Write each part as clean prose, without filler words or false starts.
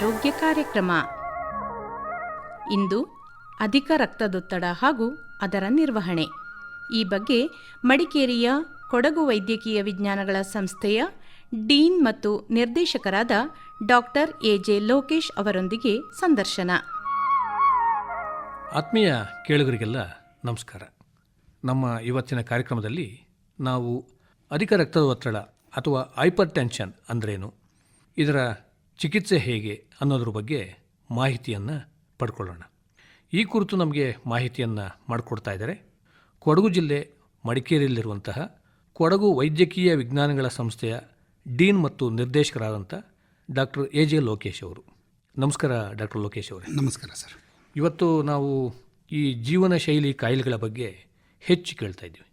ಆರೋಗ್ಯ ಕಾರ್ಯಕ್ರಮ. ಇಂದು ಅಧಿಕ ರಕ್ತದೊತ್ತಡ ಹಾಗೂ ಅದರ ನಿರ್ವಹಣೆ ಈ ಬಗ್ಗೆ ಮಡಿಕೇರಿಯ ಕೊಡಗು ವೈದ್ಯಕೀಯ ವಿಜ್ಞಾನಗಳ ಸಂಸ್ಥೆಯ ಡೀನ್ ಮತ್ತು ನಿರ್ದೇಶಕರಾದ ಡಾಕ್ಟರ್ ಎ.ಜೆ. ಲೋಕೇಶ್ ಅವರೊಂದಿಗೆ ಸಂದರ್ಶನ. ಆತ್ಮೀಯ ಕೇಳುಗರಿಗೆಲ್ಲ ನಮಸ್ಕಾರ. ನಮ್ಮ ಇವತ್ತಿನ ಕಾರ್ಯಕ್ರಮದಲ್ಲಿ ನಾವು ಅಧಿಕ ರಕ್ತದ ಒತ್ತಡ ಅಥವಾ ಹೈಪರ್ ಟೆನ್ಷನ್ ಅಂದ್ರೇನು, ಇದರ ಚಿಕಿತ್ಸೆ ಹೇಗೆ ಅನ್ನೋದ್ರ ಬಗ್ಗೆ ಮಾಹಿತಿಯನ್ನು ಪಡ್ಕೊಳ್ಳೋಣ. ಈ ಕುರಿತು ನಮಗೆ ಮಾಹಿತಿಯನ್ನು ಮಾಡಿಕೊಡ್ತಾ ಇದ್ದಾರೆ ಕೊಡಗು ಜಿಲ್ಲೆ ಮಡಿಕೇರಿಯಲ್ಲಿರುವಂತಹ ಕೊಡಗು ವೈದ್ಯಕೀಯ ವಿಜ್ಞಾನಗಳ ಸಂಸ್ಥೆಯ ಡೀನ್ ಮತ್ತು ನಿರ್ದೇಶಕರಾದಂಥ ಡಾಕ್ಟರ್ ಎ.ಜೆ. ಲೋಕೇಶ್ ಅವರು. ನಮಸ್ಕಾರ ಡಾಕ್ಟರ್ ಲೋಕೇಶ್ ಅವರೇ. ನಮಸ್ಕಾರ ಸರ್. ಇವತ್ತು ನಾವು ಈ ಜೀವನ ಶೈಲಿ ಕಾಯಿಲೆಗಳ ಬಗ್ಗೆ ಹೆಚ್ಚು ಕೇಳ್ತಾ ಇದ್ದೀವಿ.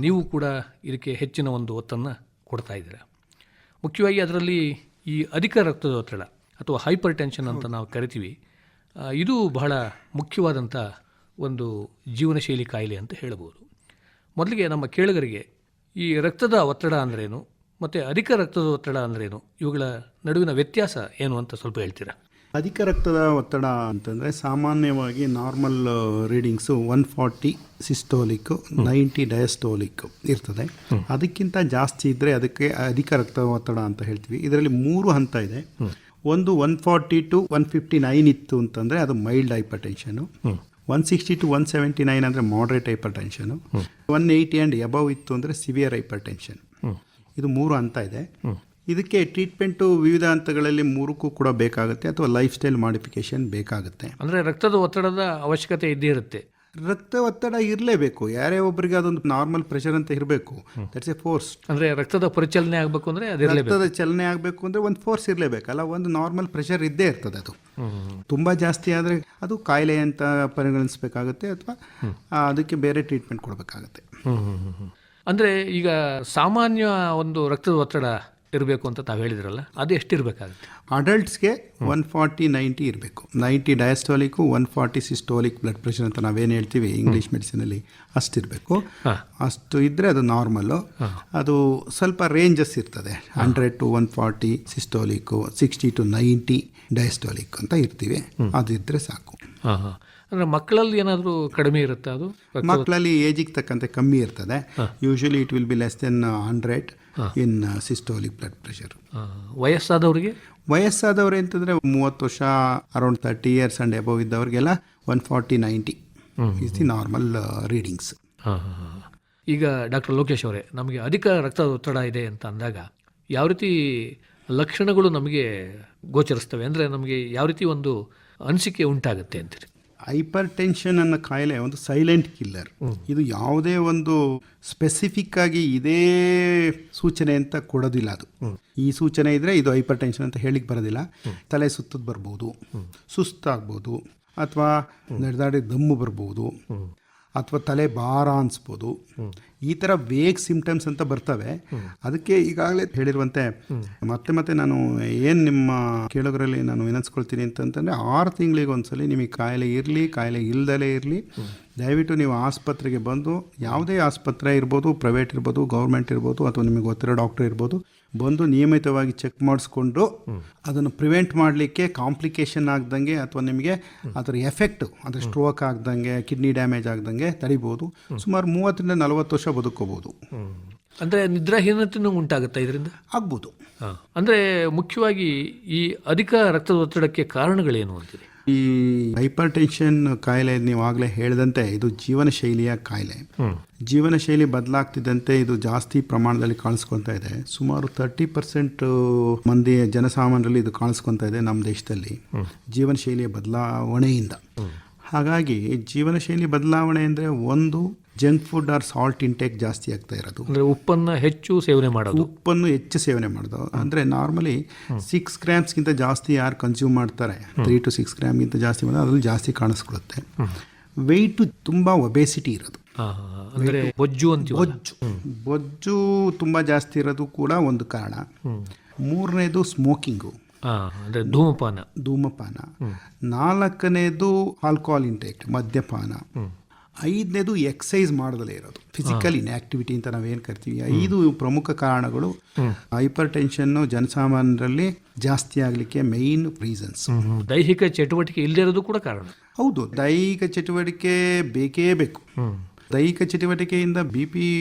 ನೀವು ಕೂಡ ಇದಕ್ಕೆ ಹೆಚ್ಚಿನ ಒಂದು ಒತ್ತನ್ನು ಕೊಡ್ತಾ ಇದ್ದೀರಾ. ಮುಖ್ಯವಾಗಿ ಅದರಲ್ಲಿ ಈ ಅಧಿಕ ರಕ್ತದ ಒತ್ತಡ ಅಥವಾ ಹೈಪರ್ ಟೆನ್ಷನ್ ಅಂತ ನಾವು ಕರಿತೀವಿ, ಇದು ಬಹಳ ಮುಖ್ಯವಾದಂಥ ಒಂದು ಜೀವನ ಶೈಲಿ ಕಾಯಿಲೆ ಅಂತ ಹೇಳ್ಬೋದು. ಮೊದಲಿಗೆ ನಮ್ಮ ಕೇಳುಗರಿಗೆ ಈ ರಕ್ತದ ಒತ್ತಡ ಅಂದ್ರೇನು ಮತ್ತು ಅಧಿಕ ರಕ್ತದ ಒತ್ತಡ ಅಂದ್ರೇನು, ಇವುಗಳ ನಡುವಿನ ವ್ಯತ್ಯಾಸ ಏನು ಅಂತ ಸ್ವಲ್ಪ ಹೇಳ್ತೀರಾ? ಅಧಿಕ ರಕ್ತದ ಒತ್ತಡ ಅಂತಂದರೆ ಸಾಮಾನ್ಯವಾಗಿ ನಾರ್ಮಲ್ ರೀಡಿಂಗ್ಸು 140 ಸಿಸ್ಟೋಲಿಕ್ 90 ಡಯಸ್ಟೋಲಿಕ್ ಇರ್ತದೆ. ಅದಕ್ಕಿಂತ ಜಾಸ್ತಿ ಇದ್ದರೆ ಅದಕ್ಕೆ ಅಧಿಕ ರಕ್ತದ ಒತ್ತಡ ಅಂತ ಹೇಳ್ತೀವಿ. ಇದರಲ್ಲಿ 3 ಹಂತ ಇದೆ. ಒಂದು 140 to 159 ಇತ್ತು ಅಂತಂದರೆ ಅದು ಮೈಲ್ಡ್ ಹೈಪರ್ ಟೆನ್ಷನು. 160 to 179 ಅಂದರೆ moderate hypertension. 180 and above ಇತ್ತು ಅಂದರೆ ಸಿವಿಯರ್ ಹೈಪರ್ ಟೆನ್ಷನ್. ಇದು 3 ಹಂತ ಇದೆ. ಇದಕ್ಕೆ ಟ್ರೀಟ್ಮೆಂಟು ವಿವಿಧ ಹಂತಗಳಲ್ಲಿ 3ಕ್ಕೂ ಕೂಡ ಬೇಕಾಗುತ್ತೆ, ಅಥವಾ ಲೈಫ್ ಸ್ಟೈಲ್ ಮಾಡಿಫಿಕೇಷನ್ ಬೇಕಾಗುತ್ತೆ. ಅಂದರೆ ರಕ್ತದ ಒತ್ತಡದ ಅವಶ್ಯಕತೆ ಇದ್ದೇ ಇರುತ್ತೆ. ರಕ್ತ ಒತ್ತಡ ಇರಲೇಬೇಕು, ಯಾರೇ ಒಬ್ಬರಿಗೆ ಅದೊಂದು ನಾರ್ಮಲ್ ಪ್ರೆಷರ್ ಅಂತ ಇರಬೇಕು. That's A force. ಅಂದರೆ ರಕ್ತದ ಪರಿಚಲನೆ ಆಗಬೇಕು ಅಂದರೆ ರಕ್ತದ ಚಲನೆ ಆಗಬೇಕು ಅಂದರೆ ಒಂದು ಫೋರ್ಸ್ ಇರಲೇಬೇಕಲ್ಲ, ಒಂದು ನಾರ್ಮಲ್ ಪ್ರೆಷರ್ ಇದ್ದೇ ಇರ್ತದೆ. ಅದು ತುಂಬ ಜಾಸ್ತಿ ಆದರೆ ಅದು ಕಾಯಿಲೆ ಅಂತ ಪರಿಗಣಿಸಬೇಕಾಗುತ್ತೆ, ಅಥವಾ ಅದಕ್ಕೆ ಬೇರೆ ಟ್ರೀಟ್ಮೆಂಟ್ ಕೊಡಬೇಕಾಗುತ್ತೆ. ಅಂದರೆ ಈಗ ಸಾಮಾನ್ಯ ಒಂದು ರಕ್ತದ ಒತ್ತಡ ಇರಬೇಕು ಅಂತ ತಾವು ಹೇಳಿದ್ರಲ್ಲ, ಅದು ಎಷ್ಟಿರಬೇಕಾಗುತ್ತೆ? ಅಡಲ್ಟ್ಸ್ಗೆ 140-90 ಇರಬೇಕು. 90 ಡಯಾಸ್ಟೋಲಿಕ್ಕು, 140 ಸಿಸ್ಟೋಲಿಕ್ ಬ್ಲಡ್ ಪ್ರೆಷರ್ ಅಂತ ನಾವೇನು ಹೇಳ್ತೀವಿ ಇಂಗ್ಲೀಷ್ ಮೆಡಿಸಿನಲ್ಲಿ, ಅಷ್ಟಿರಬೇಕು. ಅಷ್ಟು ಇದ್ದರೆ ಅದು ನಾರ್ಮಲ್ಲು. ಅದು ಸ್ವಲ್ಪ ರೇಂಜಸ್ ಇರ್ತದೆ. 100 to 140 ಸಿಸ್ಟೋಲಿಕ್ಕು, 60 to 90 ಡಯಾಸ್ಟೋಲಿಕ್ ಅಂತ ಇರ್ತೀವಿ. ಅದಿದ್ದರೆ ಸಾಕು. ಅಂದರೆ ಮಕ್ಕಳಲ್ಲಿ ಏನಾದರೂ ಕಡಿಮೆ ಇರುತ್ತೆ? ಅದು ಮಕ್ಕಳಲ್ಲಿ ಏಜಿಗೆ ತಕ್ಕಂತೆ ಕಮ್ಮಿ ಇರ್ತದೆ. Usually it will be less than 100 in systolic blood pressure. ವಯಸ್ಸಾದವ್ರು ಅಂತಂದರೆ 30 ವರ್ಷ, ಅರೌಂಡ್ 30 years ಆ್ಯಂಡ್ ಎಬವ್ ಇದ್ದವ್ರಿಗೆಲ್ಲ 140-90 ಇಸ್ ದಿ ನಾರ್ಮಲ್ ರೀಡಿಂಗ್ಸ್. ಈಗ ಡಾಕ್ಟರ್ ಲೋಕೇಶ್ ಅವರೇ, ನಮಗೆ ಅಧಿಕ ರಕ್ತದ ಒತ್ತಡ ಇದೆ ಅಂತ ಅಂದಾಗ ಯಾವ ರೀತಿ ಲಕ್ಷಣಗಳು ನಮಗೆ ಗೋಚರಿಸ್ತವೆ? ಅಂದರೆ ನಮಗೆ ಯಾವ ರೀತಿ ಒಂದು ಅನಿಸಿಕೆ ಉಂಟಾಗುತ್ತೆ ಅಂತೀರಿ? ಹೈಪರ್ ಟೆನ್ಷನ್ ಅನ್ನೋ ಕಾಯಿಲೆ ಒಂದು ಸೈಲೆಂಟ್ ಕಿಲ್ಲರ್. ಇದು ಯಾವುದೇ ಒಂದು ಸ್ಪೆಸಿಫಿಕ್ ಆಗಿ ಇದೇ ಸೂಚನೆ ಅಂತ ಕೊಡೋದಿಲ್ಲ. ಅದು ಈ ಸೂಚನೆ ಇದ್ದರೆ ಇದು ಹೈಪರ್ ಟೆನ್ಷನ್ ಅಂತ ಹೇಳಿಕ್ಕೆ ಬರೋದಿಲ್ಲ. ತಲೆ ಸುತ್ತದ್ ಬರ್ಬೋದು, ಸುಸ್ತಾಗ್ಬೋದು, ಅಥವಾ ನಡೆದಾಡಿ ದಮ್ಮು ಬರ್ಬೋದು, ಅಥವಾ ತಲೆ ಭಾರ ಅನಿಸ್ಬೋದು. ಈ ಥರ ವೇಗ್ ಸಿಂಪ್ಟಮ್ಸ್ ಅಂತ ಬರ್ತವೆ. ಅದಕ್ಕೆ ಈಗಾಗಲೇ ಹೇಳಿರುವಂತೆ ಮತ್ತೆ ನಾನು ಏನು ನಿಮ್ಮ ಕೇಳೋದ್ರಲ್ಲಿ ನಾನು ವಿನಂತಿಸ್ಕೊಳ್ತೀನಿ ಅಂತಂದರೆ 6 ತಿಂಗಳಿಗೆ ಒಂದ್ಸಲಿ ನಿಮಗೆ ಕಾಯಿಲೆ ಇರಲಿ, ಕಾಯಿಲೆ ಇಲ್ದಲೇ ಇರಲಿ, ದಯವಿಟ್ಟು ನೀವು ಆಸ್ಪತ್ರೆಗೆ ಬಂದು, ಯಾವುದೇ ಆಸ್ಪತ್ರೆ ಇರ್ಬೋದು, ಪ್ರೈವೇಟ್ ಇರ್ಬೋದು, ಗೌರ್ಮೆಂಟ್ ಇರ್ಬೋದು, ಅಥವಾ ನಿಮಗೆ ಗೊತ್ತಿರೋ ಡಾಕ್ಟರ್ ಇರ್ಬೋದು, ಬಂದು ನಿಯಮಿತವಾಗಿ ಚೆಕ್ ಮಾಡಿಸ್ಕೊಂಡು ಅದನ್ನು ಪ್ರಿವೆಂಟ್ ಮಾಡಲಿಕ್ಕೆ, ಕಾಂಪ್ಲಿಕೇಶನ್ ಆಗ್ದಂಗೆ ಅಥವಾ ನಿಮಗೆ ಅದರ ಎಫೆಕ್ಟು, ಅದರ ಸ್ಟ್ರೋಕ್ ಆಗ್ದಂಗೆ, ಕಿಡ್ನಿ ಡ್ಯಾಮೇಜ್ ಆಗ್ದಂಗೆ ತಡಿಬೋದು. ಸುಮಾರು 30-40 ವರ್ಷ ಬದುಕೋಬೋದು. ಅಂದರೆ ನಿದ್ರಾಹೀನತೆಯೂ ಉಂಟಾಗುತ್ತೆ ಇದರಿಂದ? ಆಗ್ಬೋದು. ಅಂದರೆ ಮುಖ್ಯವಾಗಿ ಈ ಅಧಿಕ ರಕ್ತದ ಒತ್ತಡಕ್ಕೆ ಕಾರಣಗಳೇನು ಅಂತೀರಿ? ಈ ಹೈಪರ್ ಟೆನ್ಷನ್ ಕಾಯಿಲೆ ನೀವು ಆಗಲೇ ಹೇಳಿದಂತೆ ಇದು ಜೀವನ ಶೈಲಿಯ ಕಾಯಿಲೆ. ಜೀವನ ಶೈಲಿ ಬದಲಾಗ್ತಿದ್ದಂತೆ ಇದು ಜಾಸ್ತಿ ಪ್ರಮಾಣದಲ್ಲಿ ಕಾಣಿಸ್ಕೊತಾ ಇದೆ. ಸುಮಾರು 30% ಮಂದಿ ಜನಸಾಮಾನ್ಯರಲ್ಲಿ ಇದು ಕಾಣಿಸ್ಕೊತಾ ಇದೆ ನಮ್ಮ ದೇಶದಲ್ಲಿ, ಜೀವನ ಶೈಲಿಯ ಬದಲಾವಣೆಯಿಂದ. ಹಾಗಾಗಿ ಜೀವನ ಶೈಲಿ ಬದಲಾವಣೆ ಅಂದರೆ ಒಂದು junk food or salt intake ಜಾಸ್ತಿ ಆಗ್ತಾ ಇರೋದು. ಅಂದರೆ ಉಪ್ಪನ್ನು ಹೆಚ್ಚು ಸೇವನೆ ಮಾಡೋದು. ಉಪ್ಪನ್ನು ಹೆಚ್ಚು ಸೇವನೆ ಮಾಡೋದು ಅಂದರೆ ನಾರ್ಮಲಿ 6 ಗ್ರಾಮ್ಸ್ಗಿಂತ ಜಾಸ್ತಿ ಯಾರು ಕನ್ಸ್ಯೂಮ್ ಮಾಡ್ತಾರೆ, 3 to 6 ಗ್ರಾಮ್ಗಿಂತ ಜಾಸ್ತಿ ಮಾಡಿದ್ರೆ ಅದರಲ್ಲಿ ಜಾಸ್ತಿ ಕಾಣಿಸ್ಕೊಳ್ಳುತ್ತೆ. ವೆಯ್ಟು ತುಂಬ ಒಬೇಸಿಟಿ ಇರೋದು, ಅಂದರೆ ಬೊಜ್ಜು ತುಂಬ ಜಾಸ್ತಿ ಇರೋದು ಕೂಡ ಒಂದು ಕಾರಣ. 3ನೇದು ಸ್ಮೋಕಿಂಗು, ಅಂದರೆ ಧೂಮಪಾನ. 4ನೇದು ಆಲ್ಕೋಹಾಲ್ ಇಂಟೇಕ್, ಮದ್ಯಪಾನ. ಐದನೇದು ಎಕ್ಸಸೈಸ್ ಮಾಡದಲ್ಲೇ ಇರೋದು, ಫಿಸಿಕಲ್ ಇನ್ಆಕ್ಟಿವಿಟಿ ಅಂತ ನಾವೇನು ಕರಿತೀವಿ. 5 ಪ್ರಮುಖ ಕಾರಣಗಳು ಹೈಪರ್ ಟೆನ್ಷನ್ನು ಜನಸಾಮಾನ್ಯರಲ್ಲಿ ಜಾಸ್ತಿ ಆಗಲಿಕ್ಕೆ ಮೇಯ್ನ್ ರೀಸನ್ಸ್. ದೈಹಿಕ ಚಟುವಟಿಕೆ ಇಲ್ಲದಿರೋದು ಕೂಡ ಕಾರಣ. ಹೌದು, ದೈಹಿಕ ಚಟುವಟಿಕೆ ಬೇಕೇ ಬೇಕು. ದೈಹಿಕ ಚಟುವಟಿಕೆಯಿಂದ BP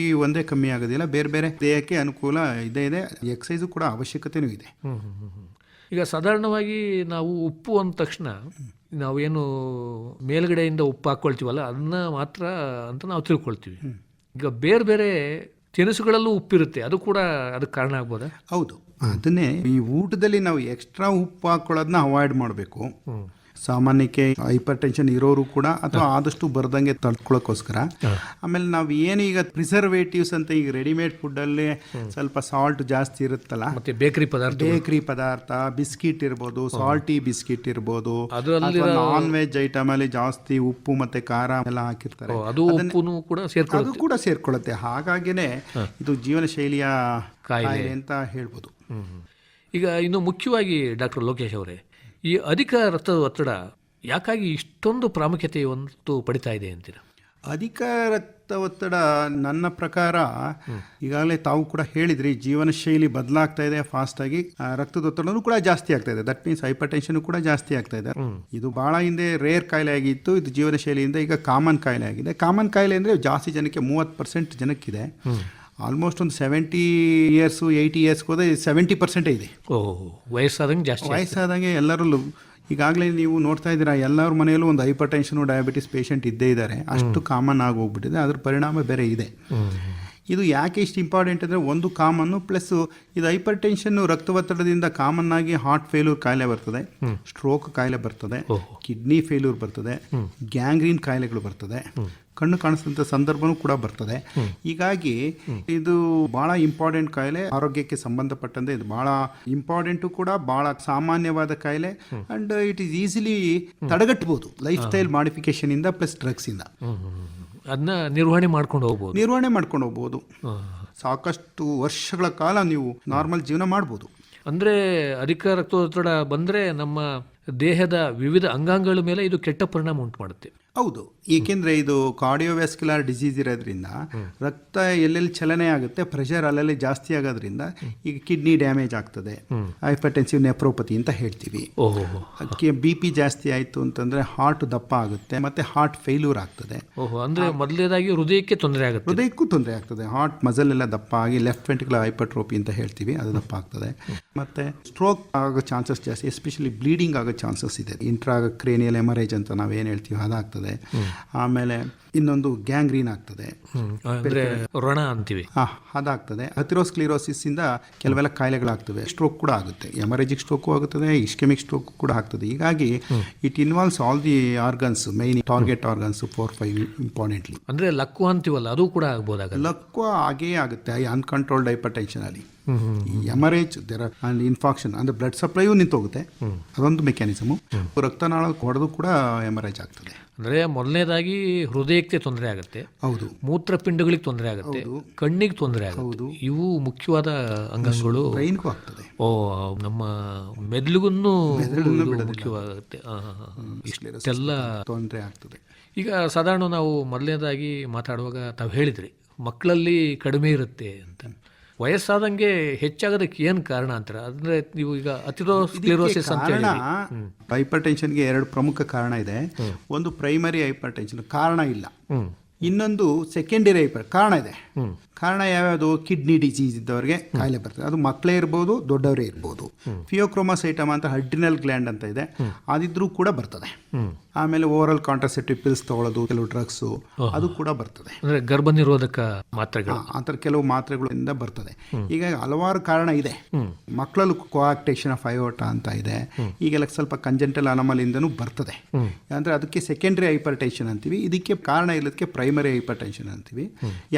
ಒಂದೇ ಕಮ್ಮಿ ಆಗೋದಿಲ್ಲ, ಬೇರೆ ಬೇರೆ ದೇಹಕ್ಕೆ ಅನುಕೂಲ ಇದೆ. ಎಕ್ಸಸೈಸು ಕೂಡ ಅವಶ್ಯಕತೆಯೂ ಇದೆ. ಈಗ ಸಾಧಾರಣವಾಗಿ ನಾವು ಉಪ್ಪು ಅಂದ ತಕ್ಷಣ ನಾವೇನು ಮೇಲ್ಗಡೆಯಿಂದ ಉಪ್ಪು ಹಾಕ್ಕೊಳ್ತೀವಲ್ಲ ಅದನ್ನ ಮಾತ್ರ ಅಂತ ನಾವು ತಿಳ್ಕೊಳ್ತೀವಿ. ಈಗ ಬೇರೆ ಬೇರೆ ತಿನಿಸುಗಳಲ್ಲೂ ಉಪ್ಪಿರುತ್ತೆ, ಅದು ಕೂಡ ಅದಕ್ಕೆ ಕಾರಣ ಆಗ್ಬೋದಾ? ಹೌದು, ಅದನ್ನೇ ಈ ಊಟದಲ್ಲಿ ನಾವು ಎಕ್ಸ್ಟ್ರಾ ಉಪ್ಪು ಹಾಕೊಳ್ಳೋದನ್ನ ಅವಾಯ್ಡ್ ಮಾಡಬೇಕು. ಸಾಮಾನ್ಯಕ್ಕೆ ಹೈಪರ್ ಟೆನ್ಷನ್ ಇರೋರು ಕೂಡ, ಅಥವಾ ಆದಷ್ಟು ಬರ್ದಂಗೆ ತಡ್ಕೊಳ್ಳೋಕ್ಕೋಸ್ಕರ. ಆಮೇಲೆ ನಾವು ಏನು ಈಗ ಪ್ರಿಸರ್ವೇಟಿವ್ಸ್ ಅಂತ ಈಗ ರೆಡಿಮೇಡ್ ಫುಡ್ಡಲ್ಲಿ ಸ್ವಲ್ಪ ಸಾಲ್ಟ್ ಜಾಸ್ತಿ ಇರುತ್ತಲ್ಲ, ಮತ್ತೆ ಬೇಕರಿ ಪದಾರ್ಥ ಬಿಸ್ಕಿಟ್ ಇರ್ಬೋದು, ಸಾಲ್ಟಿ ಬಿಸ್ಕಿಟ್ ಇರ್ಬೋದು, ನಾನ್ ವೆಜ್ ಐಟಮ್ ಅಲ್ಲಿ ಜಾಸ್ತಿ ಉಪ್ಪು ಮತ್ತೆ ಖಾರ ಎಲ್ಲ ಹಾಕಿರ್ತಾರೆ, ಅದು ಕೂಡ ಸೇರ್ಕೊಳ್ಳುತ್ತೆ. ಹಾಗಾಗಿನೇ ಇದು ಜೀವನ ಶೈಲಿಯ ಕಾಯಿಲೆ ಅಂತ ಹೇಳ್ಬೋದು. ಈಗ ಇನ್ನು ಮುಖ್ಯವಾಗಿ ಡಾಕ್ಟರ್ ಲೋಕೇಶ್ ಅವರೇ, ಈ ಅಧಿಕ ರಕ್ತದ ಒತ್ತಡ ಯಾಕಾಗಿ ಇಷ್ಟೊಂದು ಪ್ರಾಮುಖ್ಯತೆಯನ್ನು ಪಡಿತಾ ಇದೆ ಅಂತೀರಾ? ಅಧಿಕ ರಕ್ತ ಒತ್ತಡ ನನ್ನ ಪ್ರಕಾರ ಈಗಾಗಲೇ ತಾವು ಕೂಡ ಹೇಳಿದ್ರಿ, ಜೀವನ ಶೈಲಿ ಬದಲಾಗ್ತಾ ಇದೆ ಫಾಸ್ಟಾಗಿ, ರಕ್ತದ ಒತ್ತಡನೂ ಕೂಡ ಜಾಸ್ತಿ ಆಗ್ತಾ ಇದೆ. ದಟ್ ಮೀನ್ಸ್ ಹೈಪರ್ ಟೆನ್ಷನ್ ಕೂಡ ಜಾಸ್ತಿ ಆಗ್ತಾ ಇದೆ. ಇದು ಬಹಳ ಹಿಂದೆ ರೇರ್ ಕಾಯಿಲೆ ಆಗಿತ್ತು, ಇದು ಜೀವನ ಶೈಲಿಯಿಂದ ಈಗ ಕಾಮನ್ ಕಾಯಿಲೆ ಆಗಿದೆ. ಕಾಮನ್ ಕಾಯಿಲೆ ಅಂದರೆ ಜಾಸ್ತಿ ಜನಕ್ಕೆ 30% ಜನಕ್ಕಿದೆ. ಆಲ್ಮೋಸ್ಟ್ ಒಂದು 70 years 80 years ಹೋದರೆ 70% ಇದೆ. ವಯಸ್ಸಾದಂಗೆ ಎಲ್ಲರಲ್ಲೂ ಈಗಾಗಲೇ ನೀವು ನೋಡ್ತಾ ಇದ್ದೀರಾ, ಎಲ್ಲರ ಮನೆಯಲ್ಲೂ ಒಂದು ಹೈಪರ್ ಟೆನ್ಷನು ಡಯಾಬಿಟಿಸ್ ಪೇಷಂಟ್ ಇದ್ದೇ ಇದ್ದಾರೆ. ಅಷ್ಟು ಕಾಮನ್ ಆಗಿ ಹೋಗ್ಬಿಟ್ಟಿದೆ. ಅದ್ರ ಪರಿಣಾಮ ಬೇರೆ ಇದೆ. ಇದು ಯಾಕೆ ಇಷ್ಟು ಇಂಪಾರ್ಟೆಂಟ್ ಅಂದರೆ, ಒಂದು ಕಾಮನ್ನು ಪ್ಲಸ್ ಇದು ಹೈಪರ್ ಟೆನ್ಷನ್ನು ರಕ್ತ ಒತ್ತಡದಿಂದ ಕಾಮನ್ ಆಗಿ ಹಾರ್ಟ್ ಫೇಲ್ಯೂರ್ ಕಾಯಿಲೆ ಬರ್ತದೆ, ಸ್ಟ್ರೋಕ್ ಕಾಯಿಲೆ ಬರ್ತದೆ, ಕಿಡ್ನಿ ಫೇಲ್ಯೂರ್ ಬರ್ತದೆ, ಗ್ಯಾಂಗ್ರೀನ್ ಕಾಯಿಲೆಗಳು ಬರ್ತದೆ, ಕಣ್ಣು ಕಾಣಿಸಿದಂಥ ಸಂದರ್ಭನೂ ಕೂಡ ಬರ್ತದೆ. ಹೀಗಾಗಿ ಇದು ಭಾಳ ಇಂಪಾರ್ಟೆಂಟ್ ಕಾಯಿಲೆ, ಆರೋಗ್ಯಕ್ಕೆ ಸಂಬಂಧಪಟ್ಟಂತೆ ಇದು ಭಾಳ ಇಂಪಾರ್ಟೆಂಟು ಕೂಡ, ಭಾಳ ಸಾಮಾನ್ಯವಾದ ಕಾಯಿಲೆ. ಅಂಡ್ ಇಟ್ ಈಸ್ ಈಸಿಲಿ ತಡೆಗಟ್ಟಬಹುದು ಲೈಫ್ ಸ್ಟೈಲ್ ಮಾಡಿಫಿಕೇಶನ್ ಇಂದ ಪ್ಲಸ್ ಡ್ರಗ್ಸ್ ಇಂದ. ಅದನ್ನ ನಿರ್ವಹಣೆ ಮಾಡ್ಕೊಂಡು ಹೋಗ್ಬೋದು. ಸಾಕಷ್ಟು ವರ್ಷಗಳ ಕಾಲ ನೀವು ನಾರ್ಮಲ್ ಜೀವನ ಮಾಡ್ಬೋದು. ಅಂದರೆ ಅಧಿಕ ರಕ್ತದೊತ್ತಡ ಬಂದರೆ ನಮ್ಮ ದೇಹದ ವಿವಿಧ ಅಂಗಾಂಗಗಳ ಮೇಲೆ ಇದು ಕೆಟ್ಟ ಪರಿಣಾಮ ಉಂಟು ಮಾಡುತ್ತೆ. ಹೌದು, ಏಕೆಂದರೆ ಇದು ಕಾರ್ಡಿಯೋವ್ಯಾಸ್ಕ್ಯುಲರ್ ಡಿಸೀಸ್ ಇರೋದ್ರಿಂದ ರಕ್ತ ಎಲ್ಲೆಲ್ಲಿ ಚಲನೆ ಆಗುತ್ತೆ, ಪ್ರೆಷರ್ ಅಲ್ಲಲ್ಲಿ ಜಾಸ್ತಿ ಆಗೋದ್ರಿಂದ ಈಗ ಕಿಡ್ನಿ ಡ್ಯಾಮೇಜ್ ಆಗ್ತದೆ, ಹೈಪರ್ಟೆನ್ಸಿವ್ ನೆಫ್ರೋಪತಿ ಅಂತ ಹೇಳ್ತೀವಿ. ಅದಕ್ಕೆ BP ಜಾಸ್ತಿ ಆಯಿತು ಅಂತಂದರೆ ಹಾರ್ಟ್ ದಪ್ಪ ಆಗುತ್ತೆ, ಮತ್ತು ಹಾರ್ಟ್ ಫೇಲ್ಯೂರ್ ಆಗ್ತದೆ. ಅಂದರೆ ಮೊದಲನೇದಾಗಿ ಹೃದಯಕ್ಕೂ ತೊಂದರೆ ಆಗ್ತದೆ. ಹಾರ್ಟ್ ಮಸಲ್ ಎಲ್ಲ ದಪ್ಪ ಆಗಿ ಲೆಫ್ಟ್ ವೆಂಟ್ರಿಕ್ಯುಲರ್ ಹೈಪರ್ಟ್ರೋಪಿ ಅಂತ ಹೇಳ್ತೀವಿ, ಅದು ದಪ್ಪ ಆಗ್ತದೆ. ಮತ್ತು ಸ್ಟ್ರೋಕ್ ಆಗೋ ಚಾನ್ಸಸ್ ಜಾಸ್ತಿ, ಎಸ್ಪೆಷಲಿ ಬ್ಲೀಡಿಂಗ್ ಆಗೋ ಚಾನ್ಸಸ್ ಇದೆ. ಇಂಟ್ರಾಕ್ರೇನಿಯಲ್ ಹೆಮರೇಜ್ ಅಂತ ನಾವೇನು ಹೇಳ್ತೀವಿ ಅದಾಗ್ತದೆ. ಆಮೇಲೆ ಇನ್ನೊಂದು ಗ್ಯಾಂಗ್ರೀನ್ ಆಗ್ತದೆ, ರೊಣ ಅಂತೀವಿ, ಅದಾಗ್ತದೆ. ಅಥೆರೋಸ್ಕ್ಲಿರೋಸಿಸ್ ಇಂದ ಕೆಲವೆಲ್ಲ ಕಾಯಿಲೆಗಳಾಗ್ತವೆ. ಸ್ಟ್ರೋಕ್ ಕೂಡ ಆಗುತ್ತೆ, ಹೆಮರೇಜಿಕ್ ಸ್ಟ್ರೋಕು ಆಗುತ್ತದೆ, ಇಸ್ಕೆಮಿಕ್ ಸ್ಟ್ರೋಕ್ ಕೂಡ ಆಗ್ತದೆ. ಹೀಗಾಗಿ it involves all the organs, main target organs 4-5 importantly. ಅಂದ್ರೆ ಲಕ್ವ ಅಂತೀವಲ್ಲ, ಅದು ಕೂಡ ಆಗ್ಬೋದಾಗ. ಲಕ್ವ ಆಗೇ ಆಗುತ್ತೆ ಅನ್ಕಂಟ್ರೋಲ್ಡ್ ಹೈಪರ್ ಟೆನ್ಷನ್ ಅಲ್ಲಿ. ಹೆಮರೇಜ್ ಅಂಡ್ ಇನ್ಫಾಕ್ಷನ್ ಅಂದ್ರೆ ಬ್ಲಡ್ ಸಪ್ಲೈಯೂ ನಿಂತೋಗುತ್ತೆ, ಅದೊಂದು ಮೆಕ್ಯಾನಿಸಮು. ರಕ್ತನಾಳ ಹೊಡೆದು ಕೂಡ ಹೆಮರೇಜ್ ಆಗ್ತದೆ. ಅಂದರೆ ಮೊದಲನೇದಾಗಿ ಹೃದಯಕ್ಕೆ ತೊಂದರೆ ಆಗುತ್ತೆ, ಹೌದು, ಮೂತ್ರಪಿಂಡಗಳಿಗೆ ತೊಂದರೆ ಆಗುತ್ತೆ, ಕಣ್ಣಿಗೆ ತೊಂದರೆ ಆಗುತ್ತೆ. ಇವು ಮುಖ್ಯವಾದ ಅಂಗಗಳು. ಬ್ರೈನ್ಗೂ ಆಗ್ತದೆ, ನಮ್ಮ ಮೆದುಳಿಗೂ ಮುಖ್ಯವಾಗುತ್ತೆ. ಇಷ್ಟೆಲ್ಲ ತೊಂದರೆ ಆಗ್ತದೆ. ಈಗ ಸಾಧಾರಣ ನಾವು ಮೊದಲನೇದಾಗಿ ಮಾತಾಡುವಾಗ ತಾವು ಹೇಳಿದ್ರಿ ಮಕ್ಕಳಲ್ಲಿ ಕಡಿಮೆ ಇರುತ್ತೆ ಅಂತ. ವಯಸ್ಸಾದಂಗೆ ಹೆಚ್ಚಾಗೋದಕ್ಕೆ ಏನು ಕಾರಣ ಅಂತಾರೆ? ಅಂದರೆ ನೀವು ಈಗ ಅಥೆರೋಸ್ಕ್ಲೆರೋಸಿಸ್ ಅಂತ ಹೇಳಿ, ಹೈಪರ್ ಟೆನ್ಷನ್ಗೆ 2 ಪ್ರಮುಖ ಕಾರಣ ಇದೆ. ಒಂದು ಪ್ರೈಮರಿ ಹೈಪರ್ ಟೆನ್ಷನ್, ಕಾರಣ ಇಲ್ಲ. ಇನ್ನೊಂದು ಸೆಕೆಂಡರಿ ಹೈಪರ್, ಕಾರಣ ಇದೆ. ಕಾರಣ ಯಾವ್ಯಾವುದು? ಕಿಡ್ನಿ ಡಿಸೀಸ್ ಇದ್ದವರಿಗೆ ಕಾಯಿಲೆ ಬರ್ತದೆ, ಅದು ಮಕ್ಕಳೇ ಇರ್ಬೋದು, ದೊಡ್ಡವರೇ ಇರ್ಬೋದು. ಫಿಯೋಕ್ರೋಮೋಸೈಟಮ್ ಅಂತ ಅಡ್ರಿನಲ್ ಗ್ಲ್ಯಾಂಡ್ ಅಂತ ಇದೆ, ಅದಿದ್ರೂ ಕೂಡ ಬರ್ತದೆ. ಆಮೇಲೆ ಓರಲ್ ಕಾಂಟ್ರಾಸೆಪ್ಟಿವ್ ಪಿಲ್ಸ್ ತಗೊಳ್ಳೋದು, ಕೆಲವು ಡ್ರಗ್ಸು, ಅದು ಕೂಡ ಬರ್ತದೆ. ಅಂದರೆ ಗರ್ಭ ನಿರೋಧಕ ಮಾತ್ರೆಗಳು, ಆ ಥರ ಕೆಲವು ಮಾತ್ರೆಗಳಿಂದ ಬರ್ತದೆ. ಈಗ ಹಲವಾರು ಕಾರಣ ಇದೆ. ಮಕ್ಕಳಲ್ಲೂ ಕೋಆಕ್ಟೇಷನ್ ಆಫ್ ಅಯೋರ್ಟಾ ಅಂತ ಇದೆ. ಈಗೆಲ್ಲ ಸ್ವಲ್ಪ ಕಂಜೆಂಟಲ್ ಅನಾಮಲಿಂದನೂ ಬರ್ತದೆ. ಅಂದರೆ ಅದಕ್ಕೆ ಸೆಕೆಂಡರಿ ಹೈಪರ್ ಟೆನ್ಷನ್ ಅಂತೀವಿ. ಇದಕ್ಕೆ ಕಾರಣ ಇಲ್ಲದಕ್ಕೆ ಪ್ರೈಮರಿ ಹೈಪರ್ ಟೆನ್ಷನ್ ಅಂತೀವಿ.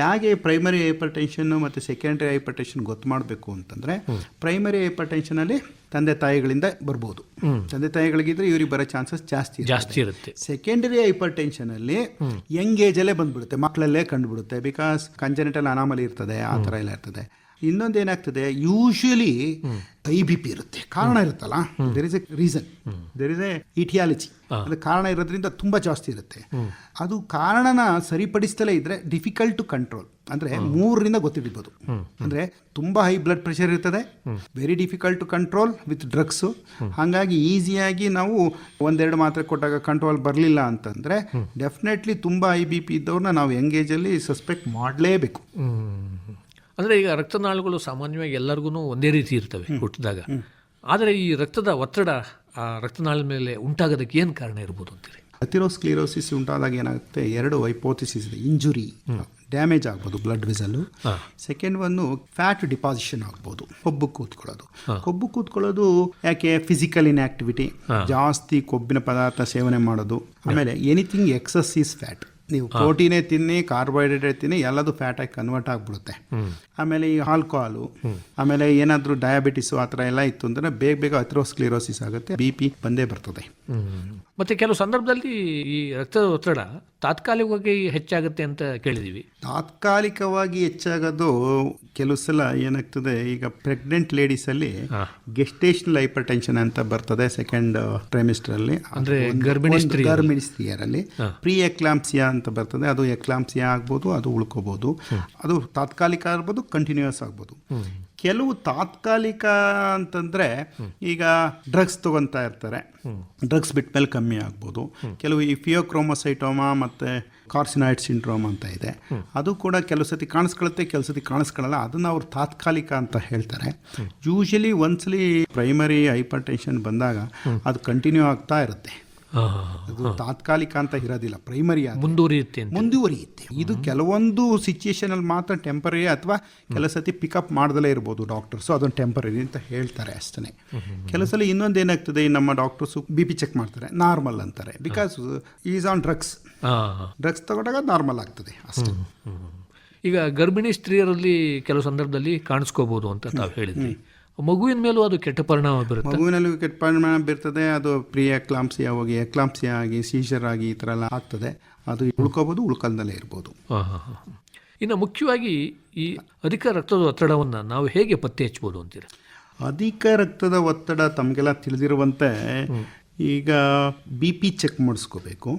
ಯಾಕೆ ಪ್ರೈಮರಿ ಹೈಪರ್ ಟೆನ್ಷನ್ ಮತ್ತು ಸೆಕೆಂಡರಿ ಹೈಪರ್ ಟೆನ್ಷನ್ ಗೊತ್ತು ಮಾಡಬೇಕು ಅಂತಂದರೆ, ಪ್ರೈಮರಿ ಹೈಪರ್ ಟೆನ್ಷನಲ್ಲಿ ತಂದೆ ತಾಯಿಗಳಿಂದ ಬರ್ಬೋದು. ತಂದೆ ತಾಯಿಗಳಿಗಿದ್ರೆ ಇವ್ರಿಗೆ ಬರೋ ಚಾನ್ಸಸ್ ಜಾಸ್ತಿ ಇರುತ್ತೆ. ಸೆಕೆಂಡರಿ ಹೈಪರ್ ಟೆನ್ಷನ್ ಅಲ್ಲಿ ಯಂಗ್ ಏಜ್ ಅಲ್ಲೇ ಬಂದ್ಬಿಡುತ್ತೆ, ಮಕ್ಕಳಲ್ಲೇ ಕಂಡುಬಿಡುತ್ತೆ. ಬಿಕಾಸ್ ಕಂಜೆನಿಟಲ್ ಅನಾಮಲಿ ಇರ್ತದೆ, ಆ ಥರ ಎಲ್ಲ ಇರ್ತದೆ. ಇನ್ನೊಂದು ಏನಾಗ್ತದೆ, ಯೂಶಲಿ IBP ಇರುತ್ತೆ, ಕಾರಣ ಇರುತ್ತಲ್ಲ, there is a reason, there is a aetiology, ಅದು ಕಾರಣ ಇರೋದ್ರಿಂದ ತುಂಬ ಜಾಸ್ತಿ ಇರುತ್ತೆ. ಅದು ಕಾರಣನ ಸರಿಪಡಿಸ್ತಲೇ ಇದ್ರೆ ಡಿಫಿಕಲ್ಟ್ ಟು ಕಂಟ್ರೋಲ್, ಅಂದರೆ 3ರಿಂದ ಗೊತ್ತಿಡ್ಬೋದು. ಅಂದರೆ ತುಂಬ ಹೈ ಬ್ಲಡ್ ಪ್ರೆಷರ್ ಇರ್ತದೆ, very difficult to control with drugs. ಹಾಗಾಗಿ ಈಸಿಯಾಗಿ ನಾವು 1-2 ಮಾತ್ರೆ ಕೊಟ್ಟಾಗ ಕಂಟ್ರೋಲ್ ಬರಲಿಲ್ಲ ಅಂತಂದರೆ ಡೆಫಿನೆಟ್ಲಿ ತುಂಬ IBP ಇದ್ದವ್ರನ್ನ ನಾವು ಯಂಗೇಜಲ್ಲಿ ಸಸ್ಪೆಕ್ಟ್ ಮಾಡಲೇಬೇಕು. ಅಂದರೆ ಈಗ ರಕ್ತನಾಳಗಳು ಸಾಮಾನ್ಯವಾಗಿ ಎಲ್ಲರಿಗೂ ಒಂದೇ ರೀತಿ ಇರ್ತವೆ ಹುಟ್ಟಿದಾಗ, ಆದರೆ ಈ ರಕ್ತದ ಒತ್ತಡ ಆ ರಕ್ತನಾಳ ಮೇಲೆ ಉಂಟಾಗೋದಕ್ಕೆ ಏನು ಕಾರಣ ಇರ್ಬೋದು ಅಂತೀರಿ? ಅಥೆರೋಸ್ಕ್ಲಿರೋಸಿಸ್ ಉಂಟಾದಾಗ ಏನಾಗುತ್ತೆ, 2 ಹೈಪೋಥಿಸಿಸ್ ಇದೆ. ಇಂಜುರಿ, ಡ್ಯಾಮೇಜ್ ಆಗ್ಬೋದು blood vessel. Second one fat deposition ಆಗ್ಬೋದು, ಕೊಬ್ಬು ಕೂತ್ಕೊಳ್ಳೋದು ಯಾಕೆ, ಫಿಸಿಕಲ್ ಇನ್ಆಕ್ಟಿವಿಟಿ, ಜಾಸ್ತಿ ಕೊಬ್ಬಿನ ಪದಾರ್ಥ ಸೇವನೆ ಮಾಡೋದು. ಆಮೇಲೆ ಎನಿಥಿಂಗ್ ಎಕ್ಸಸ್ ಈಸ್ ಫ್ಯಾಟ್, ನೀವು ಪ್ರೋಟೀನೇ ತಿನ್ನಿ, ಕಾರ್ಬೋಹೈಡ್ರೇಟ್ ತಿನ್ನಿ, ಎಲ್ಲದು ಫ್ಯಾಟಾಗಿ ಕನ್ವರ್ಟ್ ಆಗಿಬಿಡುತ್ತೆ. ಆಮೇಲೆ ಈ ಆಲ್ಕೋಹಾಲು, ಆಮೇಲೆ ಏನಾದರೂ ಡಯಾಬಿಟಿಸು ಆ ಥರ ಎಲ್ಲ ಇತ್ತು ಅಂದರೆ ಬೇಗ ಅಥೆರೋಸ್ಕ್ಲಿರೋಸಿಸ್ ಆಗುತ್ತೆ, BP ಬಂದೇ ಬರ್ತದೆ. ಮತ್ತು ಕೆಲವು ಸಂದರ್ಭದಲ್ಲಿ ಈ ರಕ್ತದ ಒತ್ತಡ ತಾತ್ಕಾಲಿಕವಾಗಿ ಹೆಚ್ಚಾಗುತ್ತೆ ಅಂತ ಕೇಳಿದ್ದೀವಿ. ತಾತ್ಕಾಲಿಕವಾಗಿ ಹೆಚ್ಚಾಗೋದು ಕೆಲವು ಸಲ ಏನಾಗ್ತದೆ, ಈಗ ಪ್ರೆಗ್ನೆಂಟ್ ಲೇಡೀಸಲ್ಲಿ ಗೆಸ್ಟೇಷನಲ್ ಹೈಪರ್ ಟೆನ್ಷನ್ ಅಂತ ಬರ್ತದೆ ಸೆಕೆಂಡ್ ಟ್ರೈಮಿಸ್ಟರಲ್ಲಿ, ಅಂದರೆ ಗರ್ಭಿಣಿ ಸ್ತ್ರೀಯರಲ್ಲಿ. ಪ್ರೀ ಎಕ್ಲಾಂಪ್ಸಿಯಾ ಅಂತ ಬರ್ತದೆ, ಅದು ಎಕ್ಲಾಂಪ್ಸಿಯಾ ಆಗ್ಬೋದು, ಅದು ಉಳ್ಕೋಬೋದು. ಅದು ತಾತ್ಕಾಲಿಕ ಆಗ್ಬೋದು, ಕಂಟಿನ್ಯೂಯಸ್ ಆಗ್ಬೋದು. ಕೆಲವು ತಾತ್ಕಾಲಿಕ ಅಂತಂದರೆ ಈಗ ಡ್ರಗ್ಸ್ ತೊಗೊತಾ ಇರ್ತಾರೆ, ಡ್ರಗ್ಸ್ ಬಿಟ್ಮೇಲೆ ಕಮ್ಮಿ ಆಗ್ಬೋದು. ಕೆಲವು ಈ ಫಿಯೋಕ್ರೋಮೋಸೈಟೋಮಾ ಮತ್ತು ಕಾರ್ಸಿನಾಯ್ಡ್ ಸಿಂಡ್ರೋಮ್ ಅಂತ ಇದೆ, ಅದು ಕೂಡ ಕೆಲವು ಸತಿ ಕಾಣಿಸ್ಕೊಳ್ಳುತ್ತೆ, ಕೆಲವು ಸತಿ ಕಾಣಿಸ್ಕೊಳ್ಳಲ್ಲ. ಅದನ್ನು ಅವ್ರು ತಾತ್ಕಾಲಿಕ ಅಂತ ಹೇಳ್ತಾರೆ. ಯೂಶಲಿ ಒಂದ್ಸಲಿ ಪ್ರೈಮರಿ ಹೈಪರ್ ಟೆನ್ಷನ್ ಬಂದಾಗ ಅದು ಕಂಟಿನ್ಯೂ ಆಗ್ತಾ ಇರುತ್ತೆ, ಅದು ತಾತ್ಕಾಲಿಕ ಅಂತ ಇರೋದಿಲ್ಲ, ಪ್ರೈಮರಿ ಮುಂದುವರಿಯುತ್ತೆ. ಇದು ಕೆಲವೊಂದು ಸಿಚುಯೇಷನ್ ಅಲ್ಲಿ ಮಾತ್ರ ಟೆಂಪರರಿ, ಅಥವಾ ಕೆಲವು ಸತಿ ಪಿಕಪ್ ಮಾಡ್ದಲೇ ಇರ್ಬೋದು ಡಾಕ್ಟರ್ಸು, ಅದನ್ನು ಟೆಂಪರರಿ ಅಂತ ಹೇಳ್ತಾರೆ ಅಷ್ಟೇ. ಕೆಲವು ಸಲ ಇನ್ನೊಂದು ಏನಾಗ್ತದೆ, ನಮ್ಮ ಡಾಕ್ಟರ್ಸು BP ಚೆಕ್ ಮಾಡ್ತಾರೆ, ನಾರ್ಮಲ್ ಅಂತಾರೆ, ಬಿಕಾಸ್ ಈಸ್ ಆನ್ ಡ್ರಗ್ಸ್ ತಗೊಂಡಾಗ ನಾರ್ಮಲ್ ಆಗ್ತದೆ ಅಷ್ಟೇ. ಈಗ ಗರ್ಭಿಣಿ ಸ್ತ್ರೀಯರಲ್ಲಿ ಕೆಲವು ಸಂದರ್ಭದಲ್ಲಿ ಕಾಣಿಸ್ಕೋಬಹುದು ಅಂತ ತಾವು ಹೇಳಿದ್ರಿ. ಮಗುವಿನ ಮೇಲೂ ಅದು ಕೆಟ್ಟ ಪರಿಣಾಮ ಬೀರುತ್ತೆ. ಮಗುವಿನಲ್ಲೂ ಕೆಟ್ಟ ಪರಿಣಾಮ ಬೀರ್ತದೆ. ಅದು ಪ್ರೀ ಎಕ್ಲಾಂಪ್ಸಿಯಾ ಹೋಗಿ ಎಕ್ಲಾಂಪ್ಸಿಯಾ ಆಗಿ ಸೀಜರ್ ಆಗಿ ಈ ಥರ ಎಲ್ಲ ಆಗ್ತದೆ. ಅದು ಉಳ್ಕೋಬೋದು, ಉಳ್ಕಲ್ದಲ್ಲೇ ಇರ್ಬೋದು. ಇನ್ನು ಮುಖ್ಯವಾಗಿ ಈ ಅಧಿಕ ರಕ್ತದ ಒತ್ತಡವನ್ನು ನಾವು ಹೇಗೆ ಪತ್ತೆ ಹಚ್ಬೋದು ಅಂತೀರ? ಅಧಿಕ ರಕ್ತದ ಒತ್ತಡ ತಮಗೆಲ್ಲ ತಿಳಿದಿರುವಂತೆ ಈಗ BP ಚೆಕ್ ಮಾಡಿಸ್ಕೋಬೇಕು.